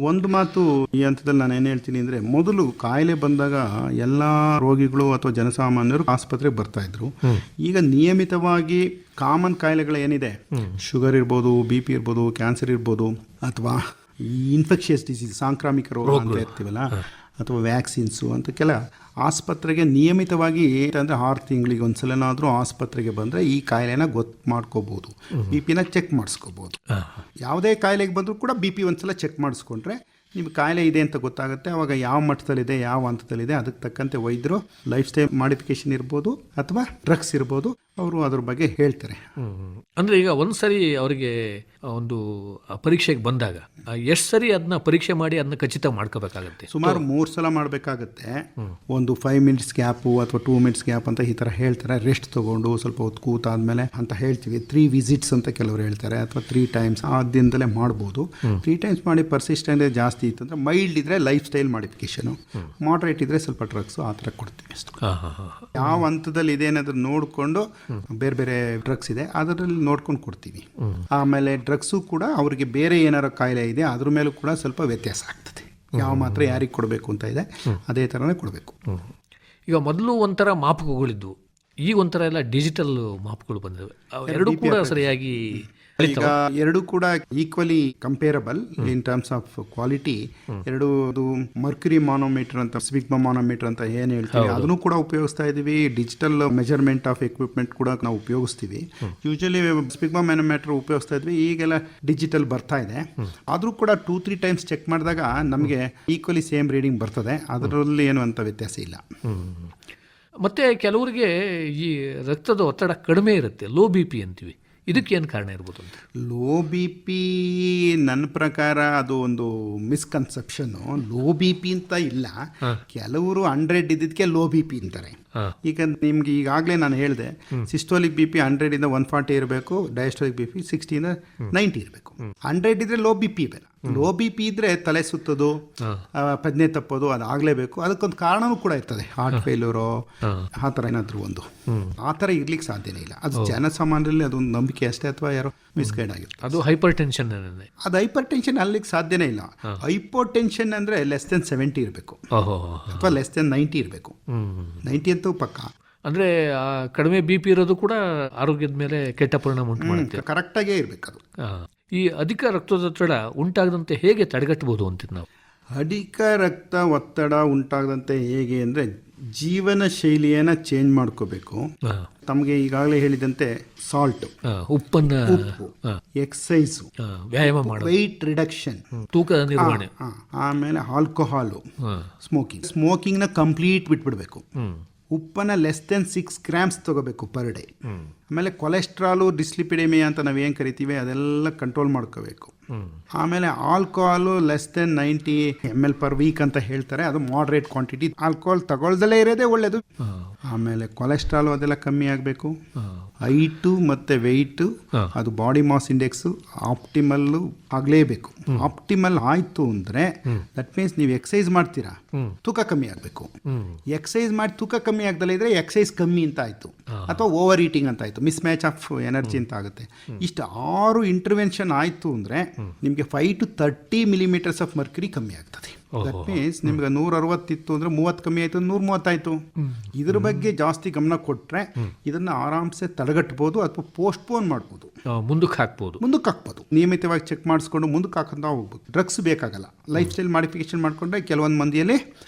ಒಂದು ಮಾತು ಈ ಹಂತದಲ್ಲಿ ನಾನು ಏನು ಹೇಳ್ತೀನಿ ಅಂದರೆ, ಮೊದಲು ಕಾಯಿಲೆ ಬಂದಾಗ ಎಲ್ಲ ರೋಗಿಗಳು ಅಥವಾ ಜನಸಾಮಾನ್ಯರು ಆಸ್ಪತ್ರೆಗೆ ಬರ್ತಾ ಇದ್ರು. ಈಗ ನಿಯಮಿತವಾಗಿ ಕಾಮನ್ ಕಾಯಿಲೆಗಳು ಏನಿದೆ, ಶುಗರ್ ಇರ್ಬೋದು, BP ಇರ್ಬೋದು, ಕ್ಯಾನ್ಸರ್ ಇರ್ಬೋದು, ಅಥವಾ ಈ ಇನ್ಫೆಕ್ಷಿಯಸ್ ಡಿಸೀಸ್, ಸಾಂಕ್ರಾಮಿಕ ರೋಗ ಅಂತ ಇರ್ತೀವಲ್ಲ, ಅಥವಾ ವ್ಯಾಕ್ಸಿನ್ಸು ಅಂತ ಕೆಲ ಆಸ್ಪತ್ರೆಗೆ ನಿಯಮಿತವಾಗಿ, ಅಂದರೆ 6 ತಿಂಗಳಿಗೆ ಒಂದ್ಸಲನಾದರೂ ಆಸ್ಪತ್ರೆಗೆ ಬಂದರೆ ಈ ಕಾಯಿಲೆನ ಗೊತ್ತು ಮಾಡ್ಕೋಬೋದು, BP ಚೆಕ್ ಮಾಡಿಸ್ಕೋಬೋದು. ಯಾವುದೇ ಕಾಯಿಲೆಗೆ ಬಂದರೂ ಕೂಡ BP ಒಂದ್ಸಲ ಚೆಕ್ ಮಾಡಿಸ್ಕೊಂಡ್ರೆ ನಿಮ್ಗೆ ಕಾಯಿಲೆ ಇದೆ ಅಂತ ಗೊತ್ತಾಗುತ್ತೆ. ಅವಾಗ ಯಾವ ಮಟ್ಟದಲ್ಲಿದೆ, ಯಾವ ಹಂತದಲ್ಲಿದೆ, ಅದಕ್ಕೆ ತಕ್ಕಂತೆ ವೈದ್ಯರು ಲೈಫ್ ಸ್ಟೈಲ್ ಮಾಡಿಫಿಕೇಶನ್ ಇರ್ಬೋದು ಅಥವಾ ಡ್ರಗ್ಸ್ ಇರ್ಬೋದು, ಅವರು ಅದ್ರ ಬಗ್ಗೆ ಹೇಳ್ತಾರೆ. ಅಂದರೆ ಈಗ ಒಂದು ಸರಿ ಅವರಿಗೆ ಒಂದು ಪರೀಕ್ಷೆಗೆ ಬಂದಾಗ ಎಷ್ಟು ಸರಿ ಅದನ್ನ ಪರೀಕ್ಷೆ ಮಾಡಿ ಅದನ್ನ ಖಚಿತ ಮಾಡ್ಕೋಬೇಕಾಗುತ್ತೆ? ಸುಮಾರು 3 ಸಲ ಮಾಡಬೇಕಾಗತ್ತೆ. ಒಂದು 5 ಮಿನಿಟ್ಸ್ ಗ್ಯಾಪು ಅಥವಾ 2 ಮಿನಿಟ್ಸ್ ಗ್ಯಾಪ್ ಅಂತ ಈ ಥರ ಹೇಳ್ತಾರೆ. ರೆಸ್ಟ್ ತೊಗೊಂಡು ಸ್ವಲ್ಪ ಹೊತ್ತು ಕೂತಾದ್ಮೇಲೆ ಅಂತ ಹೇಳ್ತೀವಿ. 3 ವಿಸಿಟ್ಸ್ ಅಂತ ಕೆಲವರು ಹೇಳ್ತಾರೆ, ಅಥವಾ 3 ಟೈಮ್ಸ್ ಆ ದಿನದಲ್ಲೇ ಮಾಡ್ಬೋದು. 3 ಟೈಮ್ಸ್ ಮಾಡಿ ಪರ್ಸಿಸ್ಟೆಂಟ್ ಜಾಸ್ತಿ ಇತ್ತಂದರೆ, ಮೈಲ್ಡ್ ಇದ್ರೆ ಲೈಫ್ ಸ್ಟೈಲ್ ಮಾಡಿಫಿಕೇಶನು, ಮಾಡ್ರೇಟ್ ಇದ್ರೆ ಸ್ವಲ್ಪ ಡ್ರಗ್ಸು ಆ ಥರ ಕೊಡ್ತೀವಿ ಅಷ್ಟು. ಯಾವ ಹಂತದಲ್ಲಿ ಇದೆ ಅನ್ನೋದನ್ನ ನೋಡಿಕೊಂಡು, ಬೇರೆ ಬೇರೆ ಡ್ರಗ್ಸ್ ಇದೆ ಅದರಲ್ಲಿ ನೋಡ್ಕೊಂಡು ಕೊಡ್ತೀವಿ. ಆಮೇಲೆ ಡ್ರಗ್ಸು ಕೂಡ ಅವ್ರಿಗೆ ಬೇರೆ ಏನಾರು ಕಾಯಿಲೆ ಇದೆ ಅದ್ರ ಮೇಲೂ ಕೂಡ ಸ್ವಲ್ಪ ವ್ಯತ್ಯಾಸ ಆಗ್ತದೆ. ಯಾವ ಮಾತ್ರ ಯಾರಿಗೆ ಕೊಡಬೇಕು ಅಂತ ಇದೆ ಅದೇ ಥರನೇ ಕೊಡಬೇಕು. ಈಗ ಮೊದಲು ಒಂಥರ ಮಾಪಕಗಳಿದ್ವು, ಈಗ ಒಂಥರ ಎಲ್ಲ ಡಿಜಿಟಲ್ ಮಾಪಕಗಳು ಬಂದಿವೆ. ಎರಡೂ ಕೂಡ ಸರಿಯಾಗಿ ಈಗ ಎರಡು ಕೂಡ equally comparable in terms of quality. ಎರಡು ಮರ್ಕ್ಯುರಿ ಮಾನೋಮೀಟರ್ ಅಂತ, ಸ್ಪಿಗ್ಮಾ ಮಾನೋಮೀಟರ್ ಅಂತ ಏನು ಹೇಳ್ತೀವಿ, ಅದನ್ನು ಕೂಡ ಉಪಯೋಗಿಸ್ತಾ ಇದೀವಿ. ಡಿಜಿಟಲ್ ಮೆಜರ್ಮೆಂಟ್ ಆಫ್ ಎಕ್ವಿಪ್ಮೆಂಟ್ ಕೂಡ ನಾವು ಉಪಯೋಗಿಸ್ತೀವಿ. ಯೂಶಲಿ ಸ್ಪಿಗ್ಮಾ ಮ್ಯಾನೋಮೀಟರ್ ಉಪಯೋಗಿಸ್ತಾ ಇದ್ವಿ, ಈಗೆಲ್ಲ ಡಿಜಿಟಲ್ ಬರ್ತಾ ಇದೆ. ಆದರೂ ಕೂಡ 2-3 ಟೈಮ್ಸ್ ಚೆಕ್ ಮಾಡಿದಾಗ ನಮಗೆ ಈಕ್ವಲಿ ಸೇಮ್ ರೀಡಿಂಗ್ ಬರ್ತದೆ, ಅದರಲ್ಲಿ ಏನು ಅಂತ ವ್ಯತ್ಯಾಸ ಇಲ್ಲ. ಮತ್ತೆ ಕೆಲವರಿಗೆ ಈ ರಕ್ತದ ಒತ್ತಡ ಕಡಿಮೆ ಇರುತ್ತೆ, ಲೋ BP ಅಂತೀವಿ, ಇದಕ್ಕೇನು ಕಾರಣ ಇರ್ಬೋದು ಅಂತ? ಲೋ BP ನನ್ನ ಪ್ರಕಾರ ಅದು ಒಂದು ಮಿಸ್ಕನ್ಸೆಪ್ಷನ್ನು. ಲೋ BP ಅಂತ ಇಲ್ಲ, ಕೆಲವರು 100 ಇದ್ದಿದ್ದಕ್ಕೆ ಲೋ BP ಅಂತಾರೆ. ಈಗ ನಿಮ್ಗೆ ಈಗಾಗಲೇ ನಾನು ಹೇಳಿದೆ ಸಿಸ್ಟೋಲಿಕ್ ಬಿ ಪಿ 100 ಇಂದ 140 ಇರಬೇಕು, ಡಯಾಸ್ಟೋಲಿಕ್ ಬಿ ಪಿ 60 ಇಂದ 90 ಇರಬೇಕು. 100 ಇದ್ರೆ ಲೋ ಬಿ ಪಿ ಬೇಡ. ಲೋ ಬಿ ಪಿ ಇದ್ರೆ ತಲೆ ಸುತ್ತೋದು, ಪ್ರಜ್ಞೆ ತಪ್ಪೋದು ಅದು ಆಗಲೇಬೇಕು. ಅದಕ್ಕೊಂದು ಕಾರಣವೂ ಕೂಡ ಇರ್ತದೆ, ಹಾರ್ಟ್ ಫೇಲ್ಯೂರು ಆ ಥರ ಏನಾದರೂ ಒಂದು. ಆ ಥರ ಇರ್ಲಿಕ್ಕೆ ಸಾಧ್ಯನೇ ಇಲ್ಲ. ಅದು ಜನಸಾಮಾನ್ಯರಲ್ಲಿ ಅದೊಂದು ನಂಬಿಕೆ ಅಷ್ಟೇ, ಅಥವಾ ಯಾರೋ ಮಿಸ್ಗೈಡ್ ಆಗಿರುತ್ತೆ. ಅದು ಹೈಪರ್ ಟೆನ್ಷನ್. ಅದು ಹೈಪರ್ ಟೆನ್ಷನ್ ಅಲ್ಲಿಗೆ ಸಾಧ್ಯನೇ ಇಲ್ಲ. ಹೈಪರ್ ಟೆನ್ಷನ್ ಅಂದರೆ ಲೆಸ್ ದೆನ್ 70 ಇರಬೇಕು ಅಥವಾ ಲೆಸ್ ದೆನ್ 90 ಇರಬೇಕು. 90 ಅಂತೂ ಪಕ್ಕ. ಅಂದರೆ ಕಡಿಮೆ ಬಿ ಪಿ ಇರೋದು ಕೂಡ ಆರೋಗ್ಯದ ಮೇಲೆ ಕೆಟ್ಟ ಪರಿಣಾಮ ಉಂಟು ಮಾಡುತ್ತೆ. ಕರೆಕ್ಟಾಗೇ ಇರಬೇಕು ಅದು. ಈ ಅಧಿಕ ರಕ್ತದೊತ್ತಡ ಉಂಟಾಗದಂತೆ ಹೇಗೆ ತಡೆಗಟ್ಟಬಹುದು ಅಂತೀವಿ ನಾವು? ಅಧಿಕ ರಕ್ತ ಒತ್ತಡ ಉಂಟಾಗದಂತೆ ಹೇಗೆ ಅಂದರೆ ಜೀವನ ಶೈಲಿಯನ್ನು ಚೇಂಜ್ ಮಾಡ್ಕೋಬೇಕು. ತಮಗೆ ಈಗಾಗಲೇ ಹೇಳಿದಂತೆ ಸಾಲ್ಟ್, ಉಪ್ಪು, ಎಕ್ಸಸೈಸು, ವ್ಯಾಯಾಮ ಮಾಡೋದು, ವೆಯ್ಟ್ ರಿಡಕ್ಷನ್, ತೂಕದ ನಿರ್ವಹಣೆ, ಆಮೇಲೆ ಆಲ್ಕೋಹಾಲು, ಸ್ಮೋಕಿಂಗ್ನ ಕಂಪ್ಲೀಟ್ ಬಿಟ್ಬಿಡ್ಬೇಕು. ಉಪ್ಪನ್ನು ಲೆಸ್ ದೆನ್ 6 grams ತಗೋಬೇಕು ಪರ್ ಡೇ. ಆಮೇಲೆ ಕೊಲೆಸ್ಟ್ರಾಲು, ಡಿಸ್ಲಿಪಿಡೆಮಿಯಾ ಅಂತ ನಾವೇನು ಕರಿತೀವಿ ಅದೆಲ್ಲ ಕಂಟ್ರೋಲ್ ಮಾಡ್ಕೋಬೇಕು. ಆಮೇಲೆ alcohol less than 90 ml per week ಅಂತ ಹೇಳ್ತಾರೆ. ಅದು ಮಾಡ್ರೇಟ್ ಕ್ವಾಂಟಿಟಿ. ಆಲ್ಕೋಹಾಲ್ ತಗೊಳ್ದಲ್ಲೇ ಇರೋದೇ ಒಳ್ಳೆಯದು. ಆಮೇಲೆ ಕೊಲೆಸ್ಟ್ರಾಲು ಅದೆಲ್ಲ ಕಮ್ಮಿ ಆಗಬೇಕು. ಹೈಟು ಮತ್ತು ವೆಯ್ಟು, ಅದು ಬಾಡಿ ಮಾಸ್ ಇಂಡೆಕ್ಸು ಆಪ್ಟಿಮಲ್ಲು ಆಗಲೇಬೇಕು. ಆಪ್ಟಿಮಲ್ ಆಯಿತು ಅಂದರೆ ದಟ್ ಮೀನ್ಸ್ ನೀವು ಎಕ್ಸಸೈಸ್ ಮಾಡ್ತೀರಾ, ತೂಕ ಕಮ್ಮಿ ಆಗಬೇಕು. ಎಕ್ಸಸೈಸ್ ಮಾಡಿ ತೂಕ ಕಮ್ಮಿ ಆಗದಲ್ಲೇ ಇದ್ರೆ ಎಕ್ಸಸೈಸ್ ಕಮ್ಮಿ ಅಂತ ಆಯಿತು, ಅಥವಾ ಓವರ್ ಈಟಿಂಗ್ ಅಂತ ಆಯಿತು, ಮಿಸ್ ಮ್ಯಾಚ್ ಆಫ್ ಎನರ್ಜಿ ಅಂತ ಆಗುತ್ತೆ. ಇಷ್ಟು 6 ಇಂಟರ್ವೆನ್ಷನ್ ಆಯಿತು ಅಂದರೆ ನಿಮಗೆ 5 to 30 millimeters ಆಫ್ ಮರ್ಕ್ಯುರಿ ಕಮ್ಮಿ ಆಗ್ತದೆ. ದಟ್ ಮೀನ್ಸ್ ನಿಮ್ಗೆ 160 ಇತ್ತು ಅಂದರೆ 30 ಕಮ್ಮಿ ಆಯಿತು, 130 ಆಯಿತು. ಇದ್ರ ಬಗ್ಗೆ ಜಾಸ್ತಿ ಗಮನ ಕೊಟ್ಟರೆ ಇದನ್ನು ಆರಾಮ್ಸೆ ತಡೆಗಟ್ಬೋದು ಅಥವಾ ಪೋಸ್ಟ್ಪೋನ್ ಮಾಡ್ಬೋದು, ಮುಂದಕ್ಕೆ ಹಾಕ್ಬೋದು. ನಿಯಮಿತವಾಗಿ ಚೆಕ್ ಮಾಡಿಸ್ಕೊಂಡು ಮುಂದಕ್ಕೆ ಹಾಕೊಂತ ಹೋಗ್ಬೋದು. ಡ್ರಗ್ಸ್ ಬೇಕಾಗಲ್ಲ. ಲೈಫ್ ಸ್ಟೈಲ್ ಮಾಡಿಫಿಕೇಶನ್ ಮಾಡಿಕೊಂಡ್ರೆ ಕೆಲವೊಂದು ಮಂದಿಯಲ್ಲಿ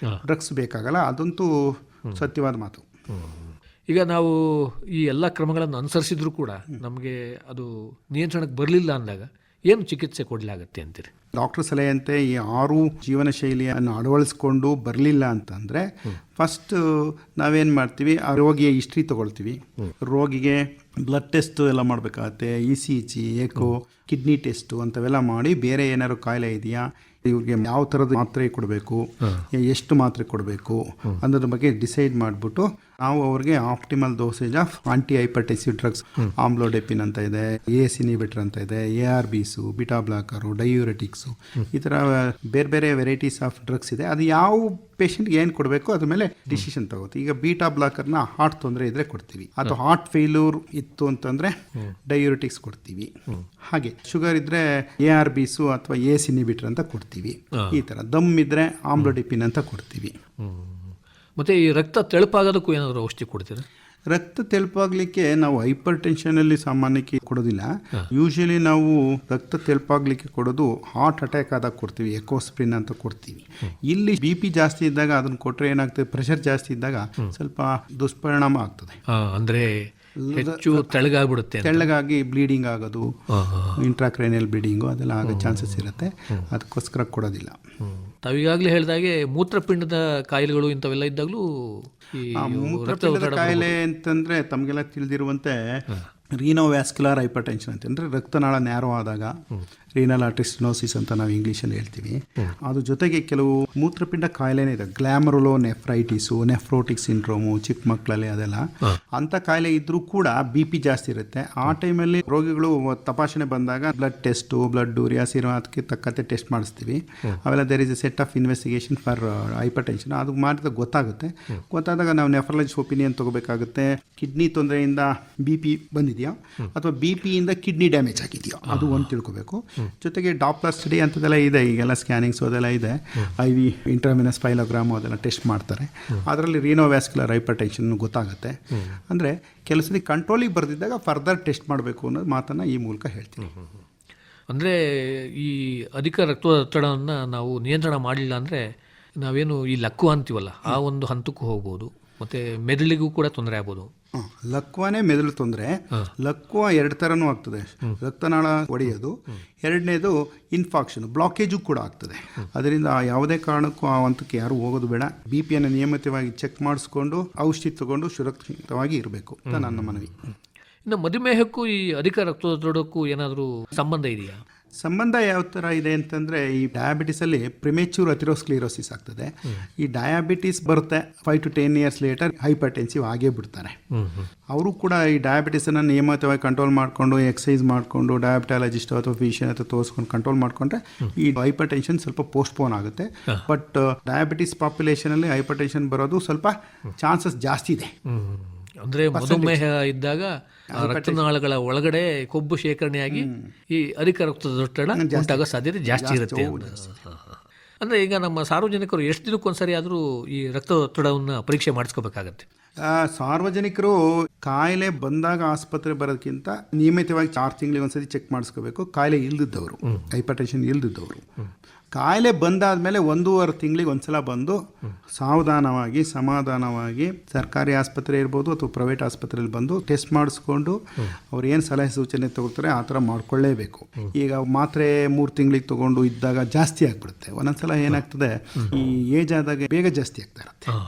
ಡ್ರಗ್ಸ್ ಬೇಕಾಗಲ್ಲ. ಅದಂತೂ ಸತ್ಯವಾದ ಮಾತು. ಈಗ ನಾವು ಈ ಎಲ್ಲ ಕ್ರಮಗಳನ್ನು ಅನುಸರಿಸಿದ್ರು ಕೂಡ ನಮಗೆ ಅದು ನಿಯಂತ್ರಣಕ್ಕೆ ಬರಲಿಲ್ಲ ಅಂದಾಗ ಏನು ಚಿಕಿತ್ಸೆ ಕೊಡಲಾಗತ್ತೆ ಅಂತೀರಿ? ಡಾಕ್ಟರ್ ಸಲಹೆಯಂತೆ ಈ 6 ಜೀವನ ಶೈಲಿಯನ್ನು ಅಳವಡಿಸ್ಕೊಂಡು ಬರಲಿಲ್ಲ ಅಂತಂದರೆ ಫಸ್ಟ್ ನಾವೇನು ಮಾಡ್ತೀವಿ, ಆ ರೋಗಿಯ ಹಿಸ್ಟ್ರಿ ತೊಗೊಳ್ತೀವಿ. ರೋಗಿಗೆ ಬ್ಲಡ್ ಟೆಸ್ಟು ಎಲ್ಲ ಮಾಡಬೇಕಾಗತ್ತೆ, ECG, ಎಕೋ, ಕಿಡ್ನಿ ಟೆಸ್ಟು ಅಂಥವೆಲ್ಲ ಮಾಡಿ ಬೇರೆ ಏನಾದ್ರು ಕಾಯಿಲೆ ಇದೆಯಾ, ಇವ್ರಿಗೆ ಯಾವ ಥರದ ಮಾತ್ರೆ ಕೊಡಬೇಕು, ಎಷ್ಟು ಮಾತ್ರೆ ಕೊಡಬೇಕು ಅನ್ನೋದ್ರ ಬಗ್ಗೆ ಡಿಸೈಡ್ ಮಾಡಿಬಿಟ್ಟು ನಾವು ಅವ್ರಿಗೆ optimal dosage of anti hypertensive drugs, amlodipine ಅಂತ ಇದೆ, ACE ಇನ್ಹಿಬಿಟರ್ ಅಂತ ಇದೆ, ARBಸು, ಬಿಟಾ ಬ್ಲಾಕರು, ಡಯೂರೆಟಿಕ್ಸು, ಈ ಥರ ಬೇರೆ ಬೇರೆ ವೆರೈಟೀಸ್ ಆಫ್ ಡ್ರಗ್ಸ್ ಇದೆ. ಅದು ಯಾವ ಪೇಷಂಟ್ಗೆ ಏನು ಕೊಡಬೇಕು ಅದ್ರ ಮೇಲೆ ಡಿಸಿಷನ್ ತಗೋತೀವಿ. ಈಗ ಬೀಟಾ ಬ್ಲಾಕರ್ನ ಹಾರ್ಟ್ ತೊಂದರೆ ಇದ್ದರೆ ಕೊಡ್ತೀವಿ, ಅಥವಾ ಹಾರ್ಟ್ ಫೇಲ್ಯೂರ್ ಇತ್ತು ಅಂತಂದರೆ ಡಯೂರೆಟಿಕ್ಸ್ ಕೊಡ್ತೀವಿ. ಹಾಗೆ ಶುಗರ್ ಇದ್ದರೆ ARBಸು ಅಥವಾ ACE ಇನ್ಹಿಬಿಟರ್ ಅಂತ ಕೊಡ್ತೀವಿ. ಈ ಥರ ದಮ್ ಇದ್ದರೆ ಆಮ್ಲೋಡೆಪಿನ್ ಅಂತ ಕೊಡ್ತೀವಿ. ಮತ್ತು ಈ ರಕ್ತ ತೆಳುಪಾಗೋದಕ್ಕೂ ಏನಾದರೂ ಔಷಧಿ ಕೊಡ್ತೀರಾ? ರಕ್ತ ತೆಳುಪಾಗಲಿಕ್ಕೆ ನಾವು ಹೈಪರ್ ಟೆನ್ಷನಲ್ಲಿ ಸಾಮಾನ್ಯಕ್ಕೆ ಕೊಡೋದಿಲ್ಲ. ಯೂಶಲಿ ನಾವು ರಕ್ತ ತೆಳುಪಾಗಲಿಕ್ಕೆ ಕೊಡೋದು ಹಾರ್ಟ್ ಅಟ್ಯಾಕ್ ಆದಾಗ ಕೊಡ್ತೀವಿ, ಎಕೋಸ್ಪ್ರಿನ್ ಅಂತ ಕೊಡ್ತೀವಿ. ಇಲ್ಲಿ BP ಜಾಸ್ತಿ ಇದ್ದಾಗ ಅದನ್ನು ಕೊಟ್ಟರೆ ಏನಾಗ್ತದೆ, ಪ್ರೆಷರ್ ಜಾಸ್ತಿ ಇದ್ದಾಗ ಸ್ವಲ್ಪ ದುಷ್ಪರಿಣಾಮ ಆಗ್ತದೆ. ಅಂದರೆ ಹೆಚ್ಚು ತೆಳ್ಳಗಾಗಿ ಬ್ಲೀಡಿಂಗ್ ಆಗೋದು, ಇಂಟ್ರಾಕ್ರೇನಿಯಲ್ ಬ್ಲೀಡಿಂಗು ಅದೆಲ್ಲ ಆಗೋ ಚಾನ್ಸಸ್ ಇರುತ್ತೆ. ಅದಕ್ಕೋಸ್ಕರ ಕೊಡೋದಿಲ್ಲ. ತಾವೀಗಾಗಲೇ ಹೇಳಿದಾಗೆ ಮೂತ್ರಪಿಂಡದ ಕಾಯಿಲೆಗಳು ಇಂಥವೆಲ್ಲ ಇದ್ದಾಗಲೂ ಮೂತ್ರಪಿಂಡದ ಕಾಯಿಲೆ ಅಂತಂದರೆ ತಮಗೆಲ್ಲ ತಿಳಿದಿರುವಂತೆ ರೀನೋವ್ಯಾಸ್ಕ್ಯುಲರ್ ಹೈಪರ್ ಟೆನ್ಷನ್ ಅಂತಂದರೆ ರಕ್ತನಾಳ ನ್ಯಾರೋ ಆದಾಗ ರೀನಲ್ ಆರ್ಟರಿ ಅಂತ ನಾವು ಇಂಗ್ಲೀಷಲ್ಲಿ ಹೇಳ್ತೀವಿ. ಅದ್ರ ಜೊತೆಗೆ ಕೆಲವು ಮೂತ್ರಪಿಂಡ ಕಾಯಿಲೆನೇ ಇದೆ, ಗ್ಲಾಮರುಲೋ ನೆಫ್ರೈಟಿಸು, ನೆಫ್ರೋಟಿಕ್ ಸಿಂಡ್ರೋಮು, ಚಿಕ್ಕ ಮಕ್ಕಳಲ್ಲಿ ಅದೆಲ್ಲ. ಅಂಥ ಕಾಯಿಲೆ ಇದ್ದರೂ ಕೂಡ BP ಜಾಸ್ತಿ ಇರುತ್ತೆ. ಆ ಟೈಮಲ್ಲಿ ರೋಗಿಗಳು ತಪಾಸಣೆ ಬಂದಾಗ blood test, blood urea, serum ಅದಕ್ಕೆ ತಕ್ಕಂತೆ ಟೆಸ್ಟ್ ಮಾಡಿಸ್ತೀವಿ. ಅವೆಲ್ಲ there is a set of investigation for hypertension. ಅದು ಮಾಡಿದಾಗ ಗೊತ್ತಾದಾಗ ನಾವು ನೆಫ್ರಾಲಜಿಸ್ಟ್ ಒಪಿನಿಯನ್ ತೊಗೋಬೇಕಾಗುತ್ತೆ. ಕಿಡ್ನಿ ತೊಂದರೆಯಿಂದ BP ಬಂದಿದೆಯಾ ಅಥವಾ BPಯಿಂದ ಕಿಡ್ನಿ ಡ್ಯಾಮೇಜ್ ಆಗಿದೆಯಾ ಅದು ಒಂದು ತಿಳ್ಕೊಬೇಕು. ಜೊತೆಗೆ ಡಾಪ್ಲರ್ ಸ್ಟಡಿ ಅಂಥದ್ದೆಲ್ಲ ಇದೆ, ಈಗೆಲ್ಲ ಸ್ಕ್ಯಾನಿಂಗ್ಸು ಅದೆಲ್ಲ ಇದೆ. IV ಇಂಟ್ರಾವಿನಸ್ ಫೈಲೋಗ್ರಾಮು ಅದೆಲ್ಲ ಟೆಸ್ಟ್ ಮಾಡ್ತಾರೆ. ಅದರಲ್ಲಿ ರೀನೋವ್ಯಾಸ್ಕ್ಯುಲರ್ ಹೈಪರ್ ಟೆನ್ಷನ್ ಗೊತ್ತಾಗುತ್ತೆ. ಅಂದರೆ ಕೆಲಸದ ಕಂಟ್ರೋಲಿಗೆ ಬರೆದಿದ್ದಾಗ ಫರ್ದರ್ ಟೆಸ್ಟ್ ಮಾಡಬೇಕು ಅನ್ನೋದು ಮಾತನ್ನು ಈ ಮೂಲಕ ಹೇಳ್ತೀನಿ. ಅಂದರೆ ಈ ಅಧಿಕ ರಕ್ತದೊತ್ತಡವನ್ನು ನಾವು ನಿಯಂತ್ರಣ ಮಾಡಲಿಲ್ಲ ಅಂದರೆ ನಾವೇನು ಈ ಲಕ್ಕು ಅಂತೀವಲ್ಲ ಆ ಒಂದು ಹಂತಕ್ಕೂ ಹೋಗ್ಬೋದು, ಮತ್ತು ಮೆದುಳಿಗೂ ಕೂಡ ತೊಂದರೆ ಆಗ್ಬೋದು. ಲಕ್ವಾನೇ ಮೆದುಳು ತೊಂದರೆ. ಲಕ್ವ 2 ಥರನೂ ಆಗ್ತದೆ. ರಕ್ತನಾಳ ಒಡೆಯೋದು, ಎರಡನೇದು ಇನ್ಫಾಕ್ಷನ್, ಬ್ಲಾಕೇಜು ಕೂಡ ಆಗ್ತದೆ. ಅದರಿಂದ ಯಾವುದೇ ಕಾರಣಕ್ಕೂ ಆ ಹಂತಕ್ಕೆ ಯಾರು ಹೋಗೋದು ಬೇಡ. BP ನಿಯಮಿತವಾಗಿ ಚೆಕ್ ಮಾಡಿಸ್ಕೊಂಡು ಔಷಧಿ ತಗೊಂಡು ಸುರಕ್ಷಿತವಾಗಿ ಇರಬೇಕು ಅಂತ ನನ್ನ ಮನವಿ. ಇನ್ನು ಮಧುಮೇಹಕ್ಕೂ ಈ ಅಧಿಕ ರಕ್ತದೊತ್ತಡಕ್ಕೂ ಏನಾದರೂ ಸಂಬಂಧ ಇದೆಯಾ? ಸಂಬಂಧ ಯಾವ ಥರ ಇದೆ ಅಂತಂದರೆ ಈ ಡಯಾಬಿಟಿಸಲ್ಲಿ ಪ್ರಿಮೇಚ್ಯೂರ್ ಅಥೆರೋಸ್ಕ್ಲಿರೋಸಿಸ್ ಆಗ್ತದೆ. ಈ ಡಯಾಬಿಟಿಸ್ ಬರುತ್ತೆ 5 to 10 years ಲೇಟರ್ ಹೈಪರ್ ಟೆನ್ಸಿವ್ ಆಗೇ ಬಿಡ್ತಾರೆ. ಅವರು ಕೂಡ ಈ ಡಯಾಬಿಟಿಸನ್ನು ನಿಯಮಿತವಾಗಿ ಕಂಟ್ರೋಲ್ ಮಾಡಿಕೊಂಡು ಎಕ್ಸಸೈಸ್ ಮಾಡಿಕೊಂಡು ಡಯಾಬಿಟಾಲಜಿಸ್ಟ್ ಅಥವಾ ಫಿಸಿಷಿಯನ್ ಅಥವಾ ತೋರಿಸ್ಕೊಂಡು ಕಂಟ್ರೋಲ್ ಮಾಡಿಕೊಂಡ್ರೆ ಈ ಹೈಪರ್ ಟೆನ್ಷನ್ ಸ್ವಲ್ಪ ಪೋಸ್ಟ್ಪೋನ್ ಆಗುತ್ತೆ. ಬಟ್ ಡಯಾಬಿಟಿಸ್ ಪಾಪ್ಯುಲೇಷನಲ್ಲಿ ಹೈಪರ್ ಟೆನ್ಷನ್ ಬರೋದು ಸ್ವಲ್ಪ ಚಾನ್ಸಸ್ ಜಾಸ್ತಿ ಇದೆ. ಅಂದರೆ ಮಧುಮೇಹ ಇದ್ದಾಗ ರಕ್ತನಾಳಗಳ ಒಳಗಡೆ ಕೊಬ್ಬು ಶೇಖರಣೆಯಾಗಿ ಈ ಅಧಿಕ ರಕ್ತದೊತ್ತಡ ಉಂಟಾಗೋ ಸಾಧ್ಯತೆ ಜಾಸ್ತಿ ಇರುತ್ತೆ. ಅಂದರೆ ಈಗ ನಮ್ಮ ಸಾರ್ವಜನಿಕರು ಎಷ್ಟು ದಿನಕ್ಕೊಂದ್ಸರಿ ಆದರೂ ಈ ರಕ್ತದೊತ್ತಡವನ್ನು ಪರೀಕ್ಷೆ ಮಾಡಿಸ್ಕೋಬೇಕಾಗತ್ತೆ? ಸಾರ್ವಜನಿಕರು ಕಾಯಿಲೆ ಬಂದಾಗ ಆಸ್ಪತ್ರೆ ಬರೋದಕ್ಕಿಂತ ನಿಯಮಿತವಾಗಿ 6 ತಿಂಗಳಿಗೆ ಒಂದ್ಸತಿ ಚೆಕ್ ಮಾಡಿಸ್ಕೋಬೇಕು. ಕಾಯಿಲೆ ಇಲ್ದಿದ್ದವರು, ಹೈಪರ್ ಟೆನ್ಷನ್ ಇಲ್ದಿದ್ದವರು. ಕಾಯಿಲೆ ಬಂದಾದಮೇಲೆ 1.5 ತಿಂಗಳಿಗೆ ಒಂದ್ಸಲ ಬಂದು ಸಾವಧಾನವಾಗಿ ಸಮಾಧಾನವಾಗಿ ಸರ್ಕಾರಿ ಆಸ್ಪತ್ರೆ ಇರ್ಬೋದು ಅಥವಾ ಪ್ರೈವೇಟ್ ಆಸ್ಪತ್ರೆಯಲ್ಲಿ ಬಂದು ಟೆಸ್ಟ್ ಮಾಡಿಸ್ಕೊಂಡು ಅವ್ರು ಏನು ಸಲಹೆ ಸೂಚನೆ ತಗೋತಾರೆ ಆ ಥರ ಮಾಡ್ಕೊಳ್ಳೇಬೇಕು. ಈಗ ಮಾತ್ರೆ 3 ತಿಂಗಳಿಗೆ ತೊಗೊಂಡು ಇದ್ದಾಗ ಜಾಸ್ತಿ ಆಗಿಬಿಡುತ್ತೆ. ಒಂದೊಂದ್ಸಲ ಏನಾಗ್ತದೆ, ಈ ಏಜ್ ಆದಾಗ ಬೇಗ ಜಾಸ್ತಿ ಆಗ್ತಾ ಇರುತ್ತೆ,